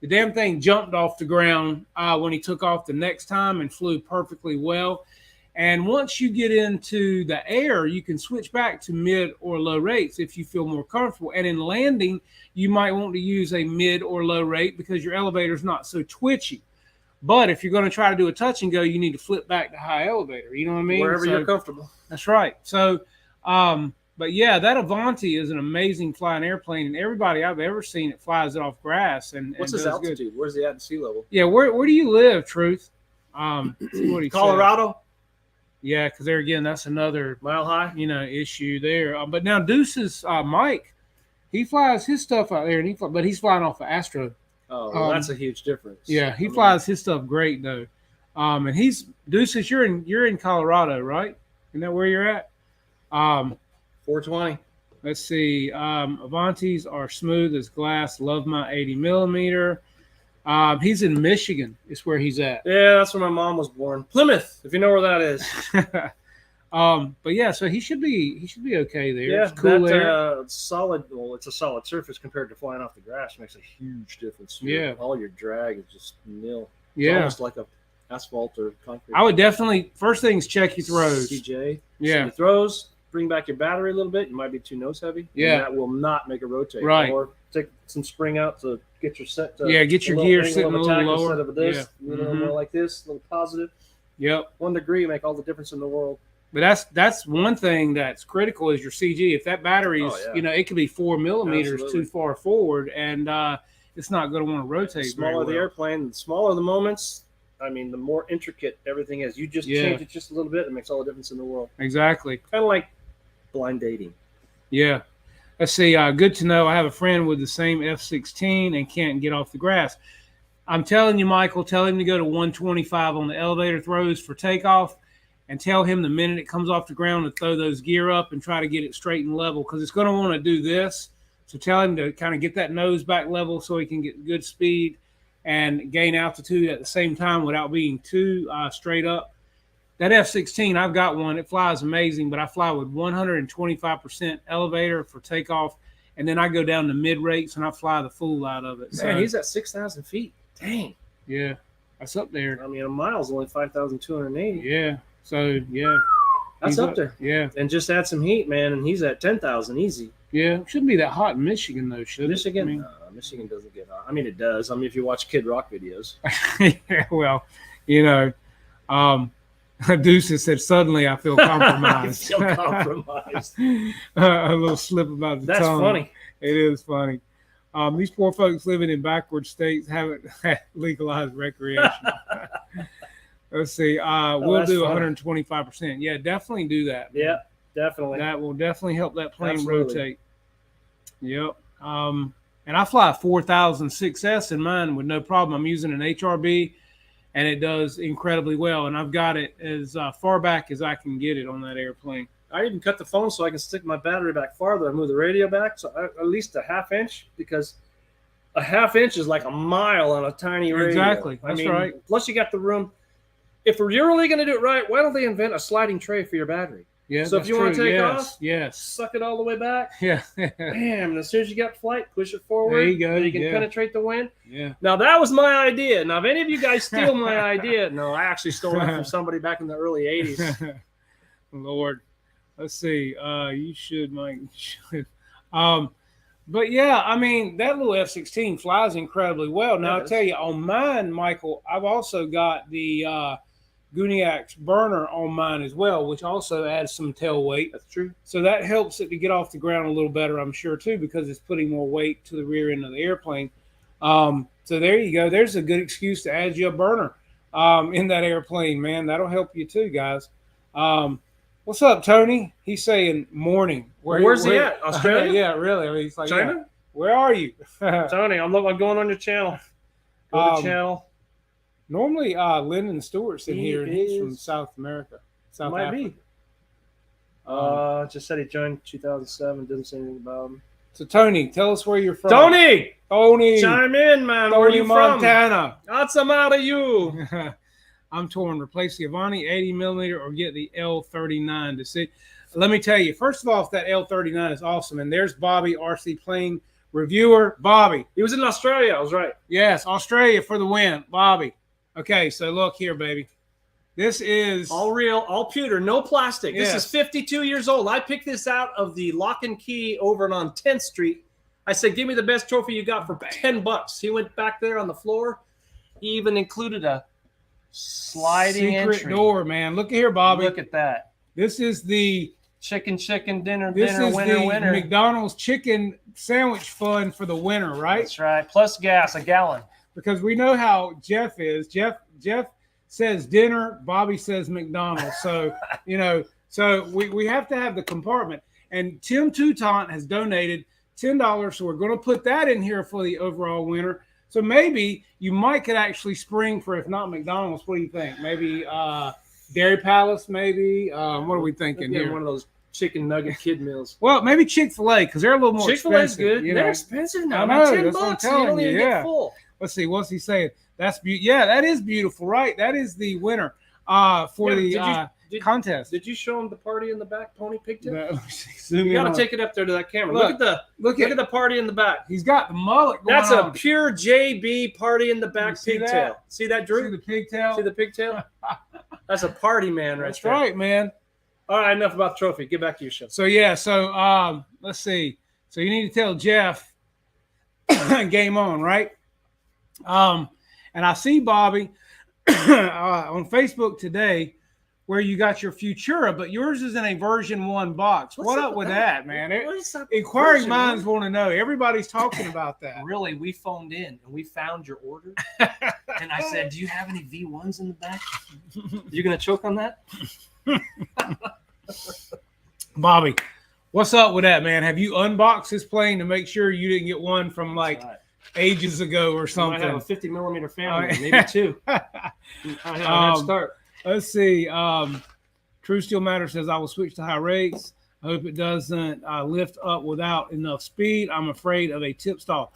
the damn thing jumped off the ground when he took off the next time and flew perfectly well. And once you get into the air, you can switch back to mid or low rates if you feel more comfortable. And in landing, you might want to use a mid or low rate because your elevator is not so twitchy. But if you're going to try to do a touch and go, you need to flip back to high elevator. You know what I mean? Wherever you're comfortable. That's right. So, but yeah, that Avanti is an amazing flying airplane, and everybody I've ever seen it flies it off grass. And what's his altitude? Good. Where's he at in sea level? Yeah, where do you live, Truth? See what he Colorado. Said. Yeah, because there again, that's another mile high, issue there. But now Deuce's Mike, he flies his stuff out there, but he's flying off of Astro. Oh, well, that's a huge difference. Yeah, he flies his stuff great though. And Deuce's, you're in Colorado, right? Isn't that where you're at? 420. Let's see. Avantis are smooth as glass. Love my 80 millimeter. He's in Michigan. Is where he's at. Yeah, that's where my mom was born. Plymouth, if you know where that is. But yeah, so he should be okay there. Yeah, it's cool solid. Well, it's a solid surface compared to flying off the grass. It makes a huge difference. Yeah, all your drag is just nil. It's almost like a asphalt or concrete. I would definitely first things check your throws. CJ. Yeah, so your throws. Bring back your battery a little bit. You might be too nose heavy. Yeah, and that will not make it rotate. Right. Or take some spring out to get your set. Get your gear sitting a little lower. Instead of this, a little more like this, a little positive. Yep. 1 degree make all the difference in the world. But that's one thing that's critical is your CG. If that battery is, it could be 4 millimeters too far forward, and it's not going to want to rotate. The smaller the airplane, the smaller the moments. I mean, the more intricate everything is. You just change it just a little bit, it makes all the difference in the world. Exactly. Kind of like blind dating. Yeah. Let's see. Good to know. I have a friend with the same F-16 and can't get off the grass. I'm telling you, Michael, tell him to go to 125 on the elevator throws for takeoff, and tell him the minute it comes off the ground to throw those gear up and try to get it straight and level because it's going to want to do this. So tell him to kind of get that nose back level so he can get good speed and gain altitude at the same time without being too straight up. That F-16, I've got one. It flies amazing, but I fly with 125% elevator for takeoff, and then I go down to mid-rates, and I fly the fool out of it. Man, he's at 6,000 feet. Dang. Yeah, that's up there. I mean, a mile's only 5,280. Yeah, so, yeah. That's up there. Yeah. And just add some heat, man, and he's at 10,000 easy. Yeah, shouldn't be that hot in Michigan, though, should Michigan? it? I mean, Michigan doesn't get hot. I mean, it does. I mean, if you watch Kid Rock videos. Yeah, well, Deuce said, suddenly I feel compromised. I feel compromised. A little slip about the That's tongue. Funny. It is funny. These poor folks living in backward states haven't legalized recreation. Let's see. We'll do 125%. Yeah, definitely do that. Yeah, definitely. That will definitely help that plane rotate. Yep. And I fly a 4006S in mine with no problem. I'm using an HRB, and it does incredibly well. And I've got it as far back as I can get it on that airplane. I even cut the phone so I can stick my battery back farther. I move the radio back so at least a half inch because a half inch is like a mile on a tiny radio. Exactly. That's right. Plus you got the room. If you're really going to do it right, why don't they invent a sliding tray for your battery? Yeah. So if you want to take off, yes, suck it all the way back. Yeah. Bam. And as soon as you got flight, push it forward. There you go. You can penetrate the wind. Yeah. Now that was my idea. Now if any of you guys steal my idea, no, I actually stole it from somebody back in the early 80s. Lord. Let's see. You should, Mike. You should. But yeah, I mean, that little F-16 flies incredibly well. Now, I'll tell you, on mine, Michael, I've also got the Guniac's burner on mine as well, which also adds some tail weight. That's true. So that helps it to get off the ground a little better, I'm sure, too, because it's putting more weight to the rear end of the airplane. So there you go. There's a good excuse to add you a burner in that airplane, man. That'll help you too, guys. What's up, Tony? He's saying morning. Where's he at? Australia? Yeah, really. I mean, he's like, China? Yeah. Where are you? Tony, I'm going on your channel. Go to channel. Normally, Lyndon Stewart's in here, and he's from South America. South Africa. Be. Just said he joined 2007. Didn't say anything about him. So, Tony, tell us where you're from. Tony, chime in, man. Tony, where are you Montana. From? What's the matter, you? I'm torn. Replace the Avani 80mm or get the L39 to see. Let me tell you, first of all, if that L39 is awesome, and there's Bobby, RC Plane reviewer. Bobby. He was in Australia. I was right. Yes, Australia for the win. Bobby. Okay, so look here, baby. This is all real, all pewter, no plastic. Yes. This is 52 years old. I picked this out of the Lock and Key over on 10th Street. I said, give me the best trophy you got for $10. He went back there on the floor. He even included a sliding secret door, man. Look here, Bobby. Look at that. This is the chicken dinner, this dinner, is winner, the winner. McDonald's chicken sandwich fund for the winner, right? That's right. Plus gas, a gallon. Because we know how Jeff is. Jeff says dinner, Bobby says McDonald's. So, so we have to have the compartment. And Tim Toutant has donated $10, so we're going to put that in here for the overall winner. So maybe you could actually spring for, if not McDonald's, what do you think? Maybe Dairy Palace, maybe? What are we thinking here? One of those chicken nugget kid meals. Well, maybe Chick-fil-A, because they're a little more expensive. Chick-fil-A's good. They're expensive now. I know, $10, that's what I'm telling you don't even get full. Let's see. What's he saying? That's yeah, that is beautiful, right? That is the winner for the contest. Did you show him the party in the back, Pony Pigtail? You got to take it up there to that camera. Look at the party in the back. He's got the mullet going That's on. A pure JB party in the back pigtail. See that, Drew? See the pigtail? See the pigtail? That's a party man right That's there. That's right, man. All right, enough about the trophy. Get back to your show. So, let's see. So you need to tell Jeff, game on, right? And I see, Bobby, on Facebook today where you got your Futura, but yours is in a version 1 box. What up with that, man? Inquiring minds want to know. Everybody's talking about that. Really, we phoned in and we found your order. And I said, do you have any V1s in the back? You going to choke on that? Bobby, what's up with that, man? Have you unboxed this plane to make sure you didn't get one from ages ago or something? I have a 50mm family, maybe 2. Start. Let's see. True Steel Matter says, I will switch to high rates. I hope it doesn't lift up without enough speed. I'm afraid of a tip stall.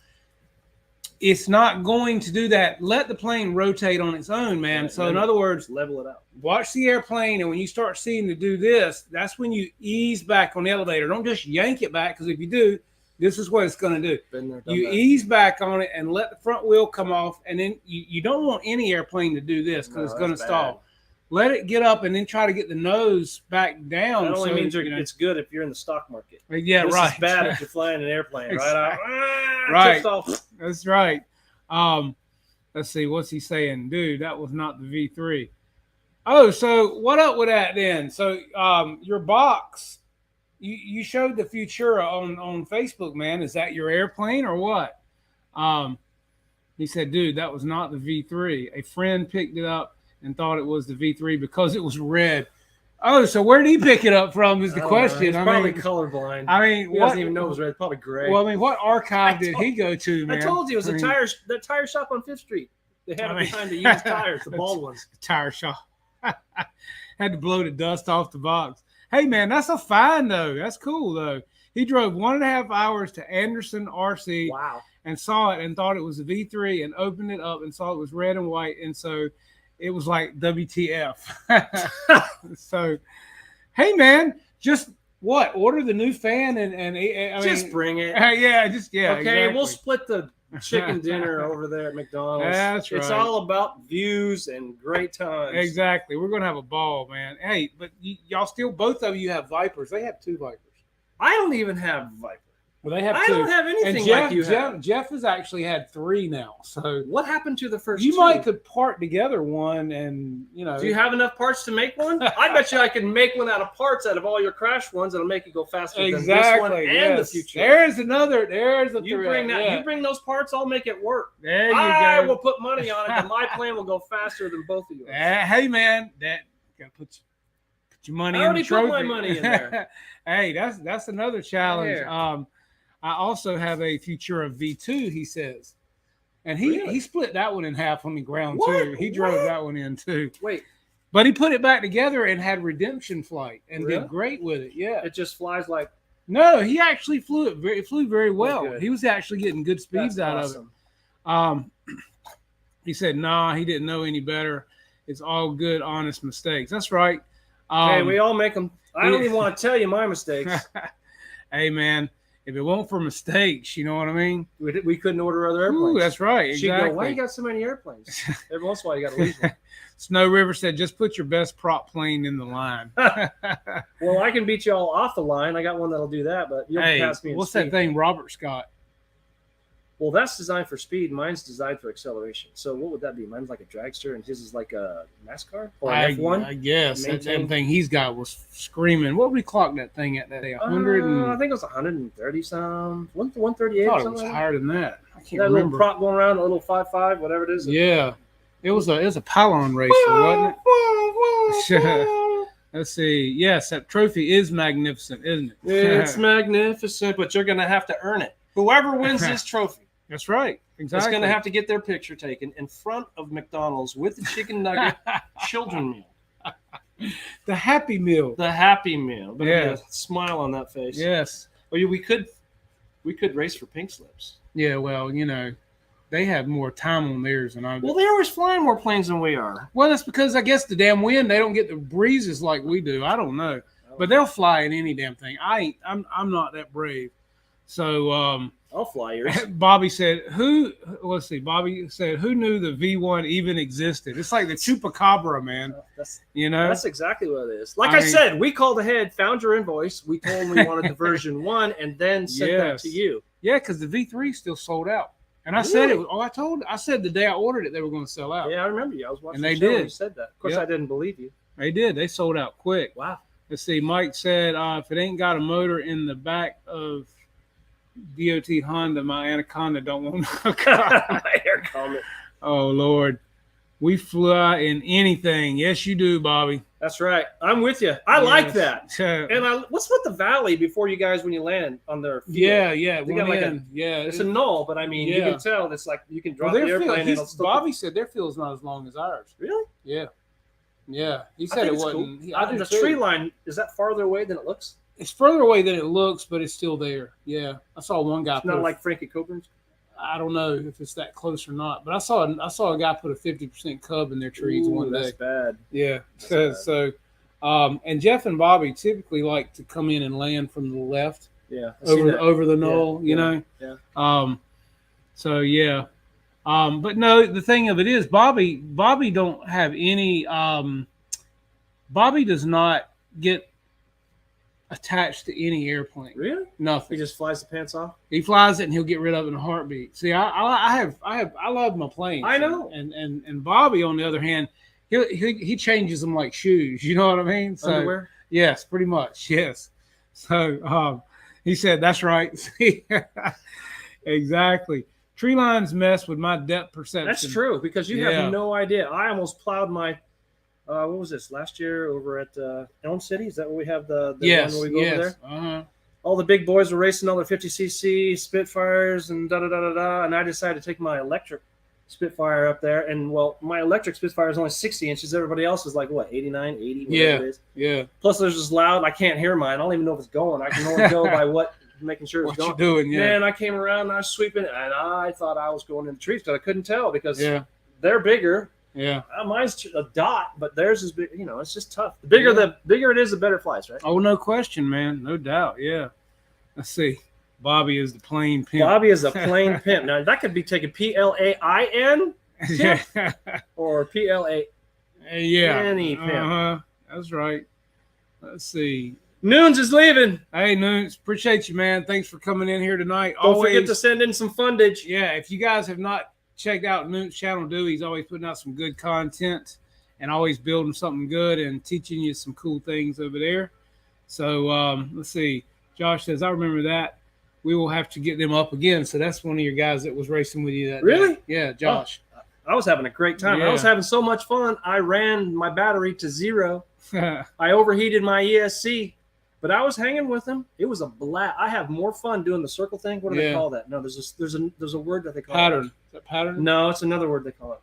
It's not going to do that. Let the plane rotate on its own, man. So in other words, level it out. Watch the airplane, and when you start seeing to do this, that's when you ease back on the elevator. Don't just yank it back, because if you do, this is what it's going to do. You ease back on it and let the front wheel come off, and then you don't want any airplane to do this because it's going to stall. Let it get up and then try to get the nose back down. That only means it's good if you're in the stock market. Yeah, this right. Is bad if you're flying an airplane, exactly. Right? That's right. Let's see. What's he saying? Dude, that was not the V3. Oh, so what up with that then? So your box, you showed the Futura on Facebook, man. Is that your airplane or what? He said, dude, that was not the V3. A friend picked it up and thought it was the V3 because it was red. Oh, so where did he pick it up from is the question. He's probably colorblind. I mean, he doesn't even know it was red. It's probably gray. Well, I mean, what archive did he go to, man? I told you it was the tire shop on 5th Street. They had it behind the used tires, the bald ones. Tire shop. Had to blow the dust off the box. Hey, man, that's a find, though. That's cool, though. He drove 1.5 hours to Anderson, RC. Wow. And saw it and thought it was a V3 and opened it up and saw it was red and white. And so it was like WTF. So, hey, man, just order the new fan and just bring it. Yeah. Okay, exactly. We'll split the chicken dinner over there at McDonald's. That's right. It's all about views and great times. Exactly. We're going to have a ball, man. Hey, but y'all still, both of you have Vipers. They have 2 Vipers. I don't even have Viper. Well, they have I two. don't have anything and Jeff, like you have. Jeff has actually had 3 now. So what happened to the first? You 2? might could part together one, and Do you have enough parts to make one? I bet you I can make one out of parts out of all your crash ones. That'll make it go faster than this one and the future. There's another. There's a. You bring that. Yeah. You bring those parts. I'll make it work. There you go. I will put money on it, and my plan will go faster than both of yours. Hey man, that gotta put your money. I already in the trophy. put my money in there. Hey, that's another challenge. I also have a Futura V2, he says. And he split that one in half on the ground, too. He drove that one in, too. Wait. But he put it back together and had redemption flight and did great with it, yeah. It just flies like... No, he actually flew very well. He was actually getting good speeds out of it. He said, nah, he didn't know any better. It's all good, honest mistakes. That's right. Hey, we all make them. I don't even want to tell you my mistakes. Hey, man. If it weren't for mistakes, you know what I mean? We couldn't order other airplanes. Ooh, that's right. Exactly. She'd go, why you got so many airplanes? Every once in a while, you got to leave one. Snow River said, just put your best prop plane in the line. Well, I can beat you all off the line. I got one that'll do that, but you'll pass me in what's speed. That thing Robert Scott? Well, that's designed for speed. Mine's designed for acceleration. So what would that be? Mine's like a dragster, and his is like a NASCAR or an F1. I guess that thing he's got was screaming. What did we clock that thing at that day? 100. I think it was 130 some, 138. I thought it was higher than that. I can't that remember. Little prop going around, a little 5.5, whatever it is. Yeah, it was a pylon racer, wasn't it? Let's see. Yes, that trophy is magnificent, isn't it? It's magnificent, but you're going to have to earn it. Whoever wins this trophy. That's right. Exactly. It's going to have to get their picture taken in front of McDonald's with the chicken nugget children meal. The Happy Meal. The Happy Meal. But a smile on that face. Yes. Well, we could race for pink slips. Yeah, well, they have more time on theirs than I do. Well, they're always flying more planes than we are. Well, that's because I guess the damn wind, they don't get the breezes like we do. I don't know. But they'll fly in any damn thing. I'm not that brave. So I'll fly yours. Bobby said, Bobby said, who knew the V1 even existed? It's like the Chupacabra, man. That's exactly what it is. Like I said, we called ahead, found your invoice. We told them we wanted the version 1 and then sent that to you. Yeah, because the V3 still sold out. And I said I said the day I ordered it, they were going to sell out. Yeah, I remember you. I was watching and the show when you said that. Of course, I didn't believe you. They did. They sold out quick. Wow. Let's see. Mike said, if it ain't got a motor in the back of DOT Honda, my Anaconda don't want no car. Air comment. Oh, Lord. We fly in anything. Yes, you do, Bobby. That's right. I'm with you. I like that. And what's with the valley before you guys when you land on their field? Yeah. They got it's a knoll, but I mean, you can tell it's like you can drop the airplane. Bobby said their field's not as long as ours. Really? Yeah. Yeah. He said it wasn't. Cool. The tree line, is that farther away than it looks? It's further away than it looks, but it's still there. Yeah. I saw one guy. It's not like Frankie Coburn's? I don't know if it's that close or not, but I saw a guy put a 50% cub in their trees one day. That's bad. Yeah. And Jeff and Bobby typically like to come in and land from the left. Yeah. Over the knoll, you know? Yeah. So yeah. But no, the thing of it is Bobby don't have any Bobby does not get attached to any airplane. Really? Nothing. He just flies the pants off? He flies it and he'll get rid of it in a heartbeat. See, I love my planes. I know. And Bobby, on the other hand, he changes them like shoes. You know what I mean? So, underwear? Yes, pretty much. Yes. So he said, that's right. Exactly. Tree lines mess with my depth perception. That's true, because you have no idea. I almost plowed my what was this, last year over at Elm City? Is that where we have the one where we go over there? Uh-huh. All the big boys were racing all their 50cc Spitfires and da-da-da-da-da, and I decided to take my electric Spitfire up there. And, well, my electric Spitfire is only 60 inches. Everybody else is like, what, 89, 80, whatever it is. Yeah. Plus, there's just loud. I can't hear mine. I don't even know if it's going. I can only go by making sure it's going. What you doing, Man, I came around and I was sweeping, and I thought I was going in the trees, but I couldn't tell because they're bigger. Yeah, mine's a dot, but theirs is big. You know, it's just tough. The bigger it is, the better it flies, right? Oh, no question, man, no doubt. Yeah. Let's see. Bobby is the plane pimp. Bobby is a plane pimp. Now that could be taken PLAIN, or PLA. Yeah. Any pimp. That's right. Let's see. Noons is leaving. Hey, Noons, appreciate you, man. Thanks for coming in here tonight. Don't forget to send in some fundage. Yeah, if you guys have not checked out Noons' channel, he's always putting out some good content and always building something good and teaching you some cool things over there. So let's see. Josh says, I remember that. We will have to get them up again. So that's one of your guys that was racing with you that Really? day. Yeah, Josh. Oh, I was having a great time. Yeah. I was having so much fun. I ran my battery to 0. I overheated my ESC, but I was hanging with him. It was a blast. I have more fun doing the circle thing. What do they call that? No, there's a word that they call pattern. It. Is that pattern? No, it's another word they call it.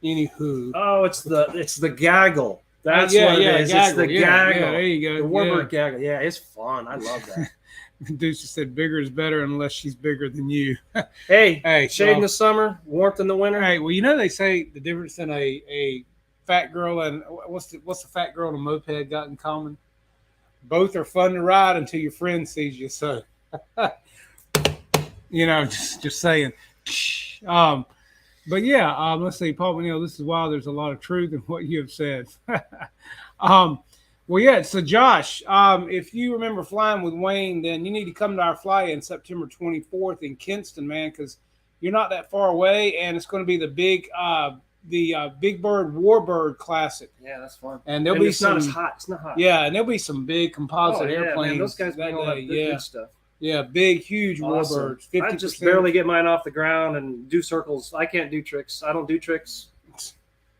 Anywho. Oh, it's the gaggle. That's what it is. Gaggle. It's the gaggle. Yeah, there you go. The Warbird gaggle. Yeah, it's fun. I love that. Deuce said, bigger is better unless she's bigger than you. hey, shade in the summer, warmth in the winter. Hey, well, you know they say the difference in a fat girl and what's the fat girl and a moped got in common? Both are fun to ride until your friend sees you. So, just saying. But yeah, let's see, Paul McNeil, this is why there's a lot of truth in what you have said. Well, yeah, so Josh, if you remember flying with Wayne, then you need to come to our fly-in September 24th in Kinston, man, because you're not that far away, and it's going to be the Big Bird Warbird Classic. Yeah, that's fun. And there'll be some, not as hot. It's not hot. Yeah, and there'll be some big composite airplanes. Man, those guys that all that good stuff. Yeah, big, huge Warbirds. 50%. I just barely get mine off the ground and do circles. I can't do tricks. I don't do tricks.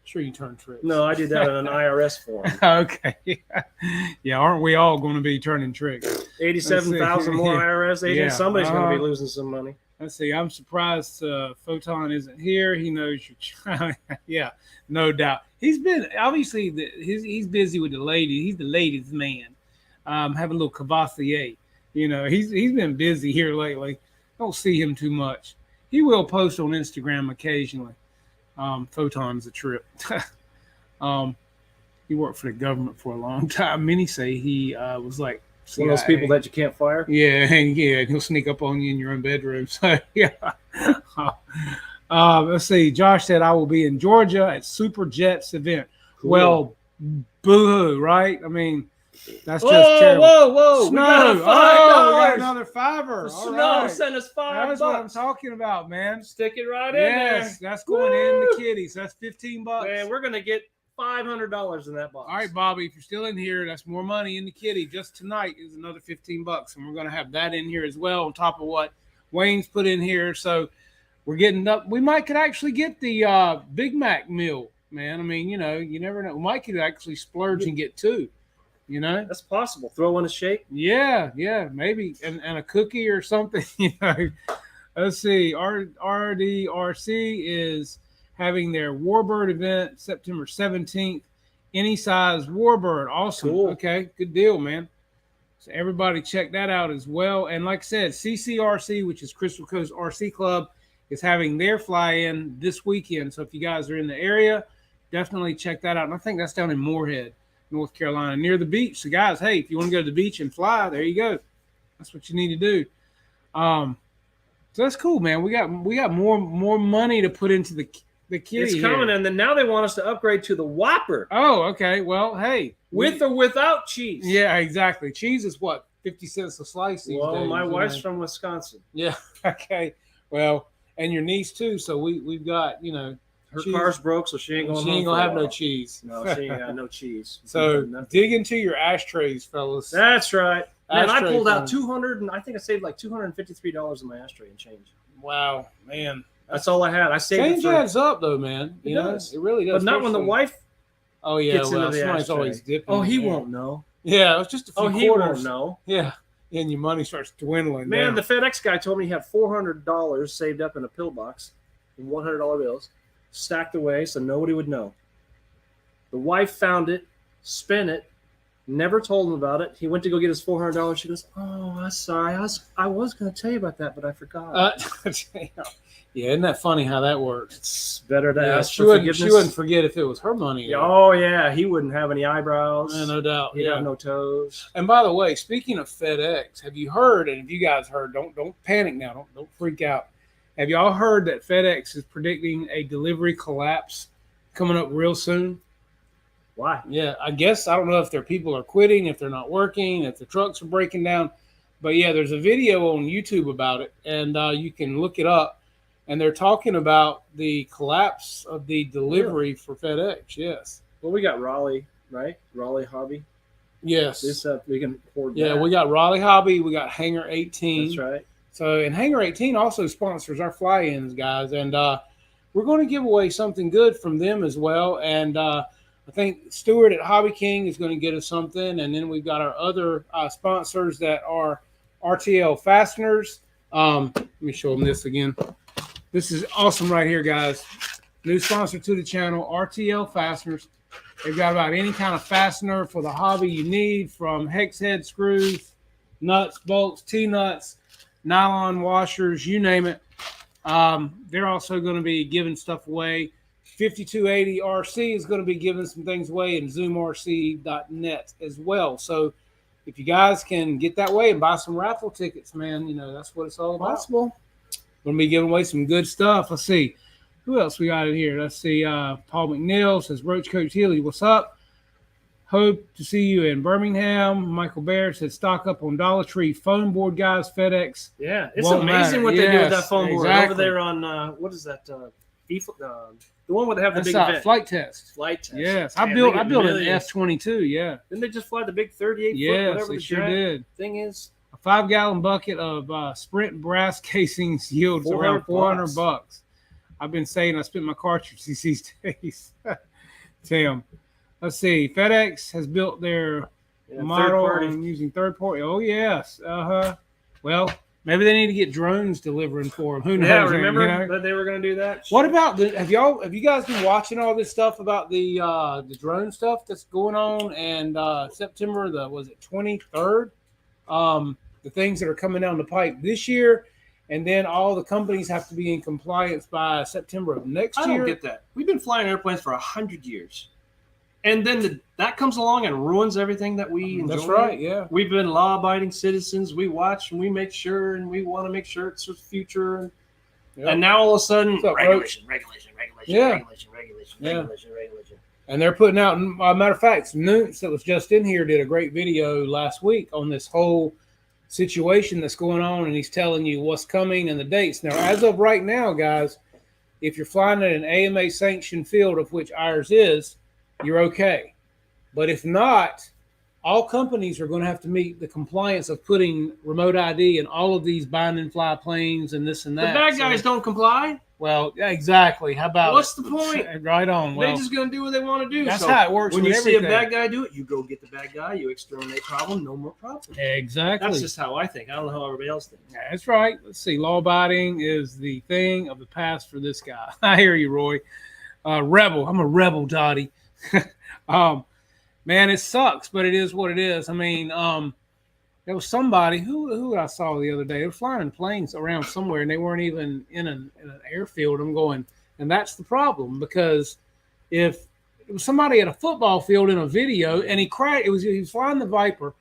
Sure, you turn tricks. No, I do that in an IRS form. Okay. Yeah, aren't we all going to be turning tricks? 87,000 more IRS agents. Yeah. Somebody's going to be losing some money. Let's see. I'm surprised Photon isn't here. He knows you're trying. Yeah, no doubt. He's been obviously he's busy with the lady. He's the ladies' man. Having a little Cavassier. He's been busy here lately. Don't see him too much. He will post on Instagram occasionally. Photon's a trip. He worked for the government for a long time. Many say he was like CIA. One of those people that you can't fire. Yeah, and he'll sneak up on you in your own bedroom. So yeah. Let's see. Josh said I will be in Georgia at Super Jets event. Cool. Well, boo-hoo, right? I mean, that's just terrible. Whoa! Snow. We got another $5. Snow sent us $5. That's what I'm talking about, man. Stick it right in there. Yes, that's going in the kitties. That's $15. Man, we're gonna get $500 in that box. All right, Bobby, if you're still in here, that's more money in the kitty. Just tonight is another $15, and we're gonna have that in here as well on top of what Wayne's put in here. So we're getting up. We could actually get the Big Mac meal, man. I mean, you never know. We might could actually splurge and get 2. That's possible. Throw in a shake. Yeah, maybe, and a cookie or something. Let's see. RDRC is having their Warbird event September 17th. Any size Warbird, awesome. Cool. Okay, good deal, man. So everybody check that out as well. And like I said, CCRC, which is Crystal Coast RC Club, is having their fly-in this weekend. So if you guys are in the area, definitely check that out. And I think that's down in Moorhead, North Carolina, near the beach. So guys, hey, if you want to go to the beach and fly, there you go. That's what you need to do. So that's cool, man. We got more money to put into the kitty. It's coming, and then now they want us to upgrade to the Whopper. Oh, okay. Well, hey, with or without cheese. Yeah, exactly. Cheese is what, 50 cents a slice these days. My wife's from Wisconsin. Yeah. Okay. Well, and your niece too. So we've got her car's broke, so she ain't gonna have no cheese. No, she ain't got no cheese. So dig into your ashtrays, fellas. That's right. Man, I pulled out 200, and I think I saved like $253 in my ashtray and change. Wow, man. That's all I had. I saved change adds up though, man. It does. It really does. But not when the wife. Oh yeah, gets into the somebody's ashtray. Always dipping. Oh, he won't know. Yeah, it's just a few quarters. He won't know. Yeah, and your money starts dwindling. Man, down. The FedEx guy told me he had $400 saved up in a pillbox, in $100 bills, stacked away so nobody would know. The wife found it, spent it, never told him about it. He went to go get his $400. She goes, "Oh, I'm sorry. I was going to tell you about that, but I forgot." Yeah, isn't that funny how that works? It's better to ask for forgiveness. She wouldn't forget if it was her money. Yeah, oh, yeah. He wouldn't have any eyebrows. Yeah, no doubt. He'd have no toes. And by the way, speaking of FedEx, have you heard, and if you guys heard, don't panic now. Don't freak out. Have y'all heard that FedEx is predicting a delivery collapse coming up real soon? Why? Yeah, I guess I don't know if their people are quitting, if they're not working, if the trucks are breaking down. But yeah, there's a video on YouTube about it, and you can look it up. And they're talking about the collapse of the delivery for FedEx. Yes. Well, we got Raleigh, right? Raleigh Hobby. Yes. This we can afford that. Yeah, we got Raleigh Hobby. We got Hangar 18. That's right. So, and Hangar 18 also sponsors our fly-ins, guys. And we're going to give away something good from them as well. And I think Stuart at Hobby King is going to get us something. And then we've got our other sponsors that are Rtl Fasteners. Let me show them this again. This is awesome right here, guys. New sponsor to the channel, Rtl Fasteners. They've got about any kind of fastener for the hobby you need, from hex head screws, nuts, bolts, T-nuts, nylon washers, you name it. They're also going to be giving stuff away. 5280 RC is going to be giving some things away, and zoomrc.net as well. So if you guys can get that way and buy some raffle tickets, man, you know, that's what it's all about. Possible. Going to be giving away some good stuff. Let's see. Who else we got in here? Let's see. Paul McNeil says, Roach Coach Healy, what's up? Hope to see you in Birmingham. Michael Baird said, stock up on Dollar Tree foam board, guys. FedEx. Yeah, it's amazing what they do with that foam board over there on, what is that? The one where they have the big event. Flight Test. Flight Test. Yes, I built an F-22, yeah. Didn't they just fly the big 38 foot, whatever they the sure did. thing is? A 5-gallon bucket of Sprint brass casings yields around $400. I've been saying I spent my cartridges these days. Tim, let's see. FedEx has built their model and using third party. Oh yes, Well, maybe they need to get drones delivering for them. Who knows? Yeah, remember that they were going to do that. What about have you guys been watching all this stuff about the drone stuff that's going on? And September was it 23rd? The things that are coming down the pipe this year. And then all the companies have to be in compliance by September of next year. I don't get that. We've been flying airplanes for 100 years. And then that comes along and ruins everything that we enjoy. That's right, yeah. We've been law-abiding citizens. We watch and we make sure, and we want to make sure it's the future. And now all of a sudden, regulation. And they're putting out, matter of fact, Noontz that was just in here did a great video last week on this whole situation that's going on, and he's telling you what's coming and the dates. Now, as of right now, guys, if you're flying at an AMA sanctioned field, of which ours is, you're okay. But if not, all companies are going to have to meet the compliance of putting remote ID in all of these bind and fly planes and this and that. The bad guys don't comply. Well, yeah, exactly. How about what's the point? Right on. They're just going to do what they want to do. That's how it works. When you see a bad guy do it, you go get the bad guy. You exterminate problem. No more problem. Exactly. That's just how I think. I don't know how everybody else thinks. That's right. Let's see. Law abiding is the thing of the past for this guy. I hear you, Roy. Rebel. I'm a rebel, Dottie. Man, it sucks, but it is what it is. I mean, there was somebody who I saw the other day. They were flying in planes around somewhere, and they weren't even in an airfield. I'm going, and that's the problem, because if it was somebody at a football field in a video, and he crashed, he was flying the Viper,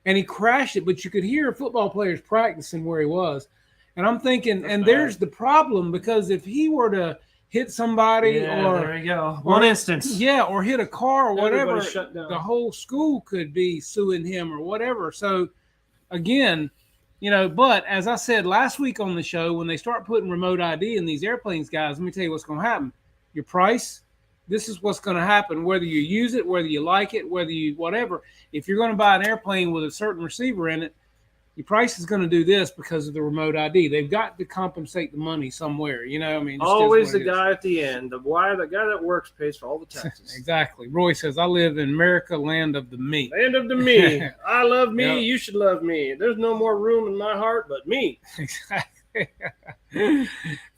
and he crashed it, but you could hear football players practicing where he was, and I'm thinking, that's and bad. There's the problem, because if he were to hit somebody, or there you go, one instance, or hit a car or whatever, shut down. The whole school could be suing him or whatever. So again, but as I said last week on the show, when they start putting remote ID in these airplanes, guys, let me tell you what's going to happen. Your price, this is what's going to happen, whether you use it, whether you like it, whether you whatever. If you're going to buy an airplane with a certain receiver in it, your price is going to do this because of the remote ID. They've got to compensate the money somewhere. I mean, always the guy at the end. The guy that works pays for all the taxes. Exactly. Roy says, I live in America, land of the me. Land of the me. I love me. Yep. You should love me. There's no more room in my heart but me. Exactly.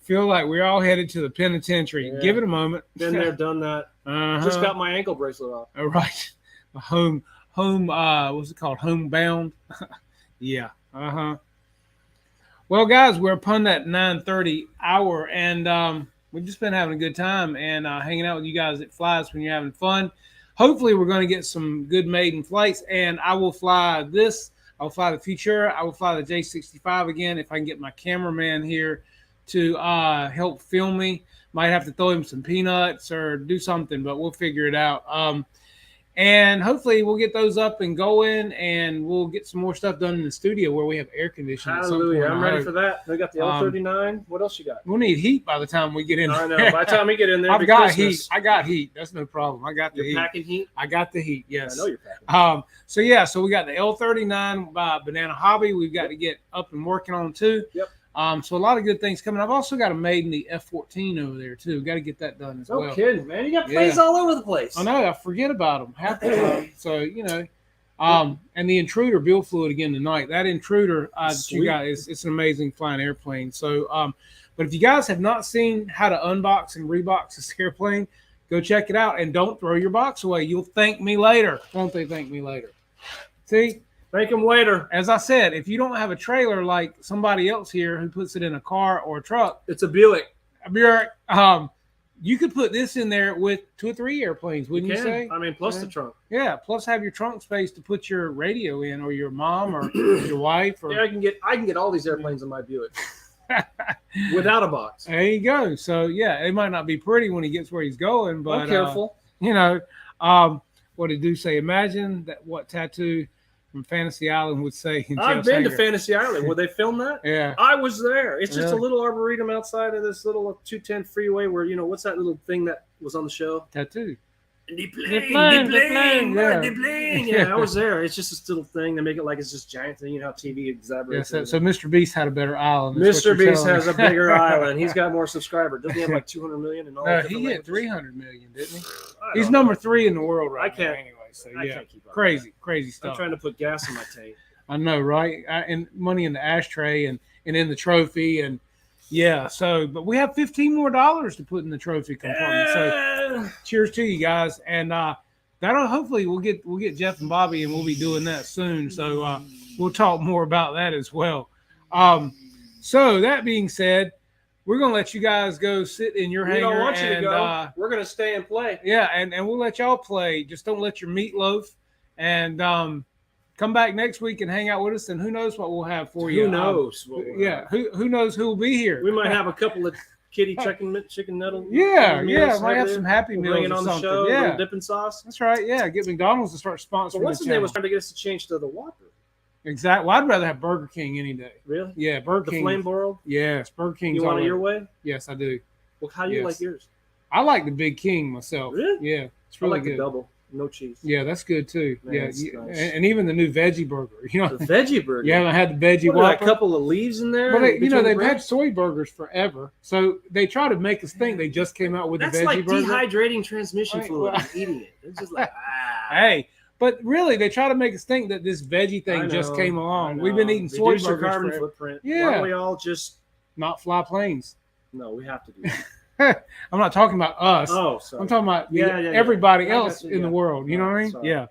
Feel like we're all headed to the penitentiary. Yeah. Give it a moment. Been there, done that. Just got my ankle bracelet off. All right. Home, what's it called? Homebound. Yeah. Well, guys, we're upon that 9:30 hour, and we've just been having a good time and hanging out with you guys at Flies when you're having fun. Hopefully, we're going to get some good maiden flights, and I will fly this. I'll fly the Futura. I will fly the J65 again if I can get my cameraman here to help film me. Might have to throw him some peanuts or do something, but we'll figure it out. And hopefully we'll get those up and going, and we'll get some more stuff done in the studio where we have air conditioning. Hallelujah. I'm ready for that. We got the L39. What else you got? We'll need heat by the time we get in there. I know. By the time we get in there, I've got heat. I got heat. That's no problem. I got the heat. Packing heat? I got the heat, yes. I know you're packing. So we got the L39 by Banana Hobby. We've got to get up and working on too. Yep. So a lot of good things coming. I've also got a made in the F14 over there too. Got to get that done as well. No kidding, man. You got planes all over the place. I know. I forget about them half the time. So and the Intruder build fluid again tonight. That Intruder that you got it's an amazing flying airplane. So but if you guys have not seen how to unbox and rebox this airplane, go check it out, and don't throw your box away. You'll thank me later. Won't they thank me later? See? Thank them later. As I said, if you don't have a trailer like somebody else here who puts it in a car or a truck, it's a Buick. You could put this in there with 2 or 3 airplanes, wouldn't you say? I mean, plus the trunk. Yeah, plus have your trunk space to put your radio in, or your mom, or your wife. Or... Yeah, I can get all these airplanes in my Buick without a box. There you go. So yeah, it might not be pretty when he gets where he's going, but I'm careful. What did you say? Imagine what tattoo from Fantasy Island would say. I've been to Fantasy Island. Would they film that? Yeah. I was there. It's just a little arboretum outside of this little 210 freeway where, what's that little thing that was on the show? Tattoo. The plane. Yeah, I was there. It's just this little thing. They make it like it's this giant thing. You know how TV exaggerates. Yeah, so Mr. Beast had a better island. Mr. Beast has a bigger island. He's got more subscribers. Doesn't he have like 200 million and all? No, he hit 300 million, didn't he? He's number 3 in the world right now. Anyway. So I can't keep up. Crazy stuff. I'm trying to put gas in my tank. I know, right? And money in the ashtray and in the trophy, and but we have $15 more to put in the trophy compartment. So cheers to you guys, and that'll hopefully we'll get Jeff and Bobby, and we'll be doing that soon. So we'll talk more about that as well. So that being said, we're going to let you guys go sit in your hangar. We don't want you to go. We're going to stay and play. Yeah, and we'll let y'all play. Just don't let your meatloaf. And come back next week and hang out with us, and who knows what we'll have for you. Who knows? Who knows who will be here. We might have a couple of kitty chicken nugget. Yeah. Might have some Happy Meals bring it on the show, little dipping sauce. That's right, yeah. Get McDonald's to start sponsoring what's his name was trying to get us to change to the Whopper. Exactly. Well, I'd rather have Burger King any day. Really? Yeah, Burger King. The flame broiled? Yes, Burger King. You want it your way? Yes, I do. Well, how do you like yours? I like the Big King myself. Really? Yeah, it's really good. The double, no cheese. Yeah, that's good too. Man, nice. And even the new veggie burger. The veggie burger. You haven't had the veggie Whopper? A couple of leaves in there. Well, they've had soy burgers forever, so they try to make us think they just came out with the veggie burger. That's like dehydrating transmission fluid. I'm eating it. It's just like Hey. But really, they try to make us think that this veggie thing just came along. We've been eating soy burgers. Carbon footprint. Yeah. Why don't we all just not fly planes? No, we have to do that. I'm not talking about us. Oh, sorry. I'm talking about everybody else in the world. You know what I mean? Sorry. Yeah.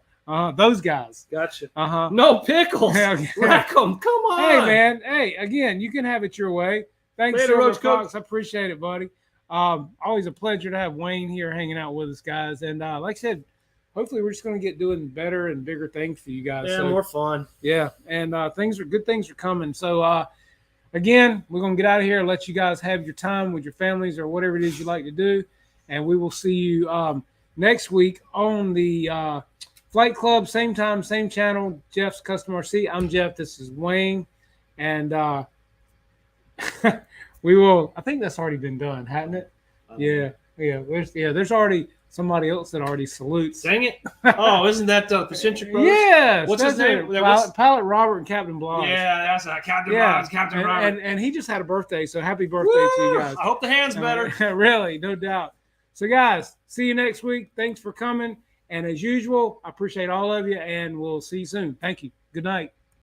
Those guys. Gotcha. No pickles. Rack 'em. Come on. Hey, man. Hey, again, you can have it your way. Thanks, Silver Fox. I appreciate it, buddy. Always a pleasure to have Wayne here hanging out with us, guys. And like I said, hopefully we're just going to get doing better and bigger things for you guys. Yeah, more fun. Yeah, and good things are coming. So again, we're going to get out of here and let you guys have your time with your families or whatever it is you like to do. And we will see you next week on the Flight Club, same time, same channel, Jeff's Custom RC. I'm Jeff. This is Wayne. And we will, I think that's already been done, hasn't it? There's already somebody else that already salutes. Dang it. Oh, isn't that the Pacific Brothers? Yeah. What's his name? Pilot Robert and Captain Blanche. Yeah, that's Captain Blanche, Captain Robert. And he just had a birthday, so happy birthday to you guys. I hope the hand's better. Really, no doubt. So, guys, see you next week. Thanks for coming. And as usual, I appreciate all of you, and we'll see you soon. Thank you. Good night.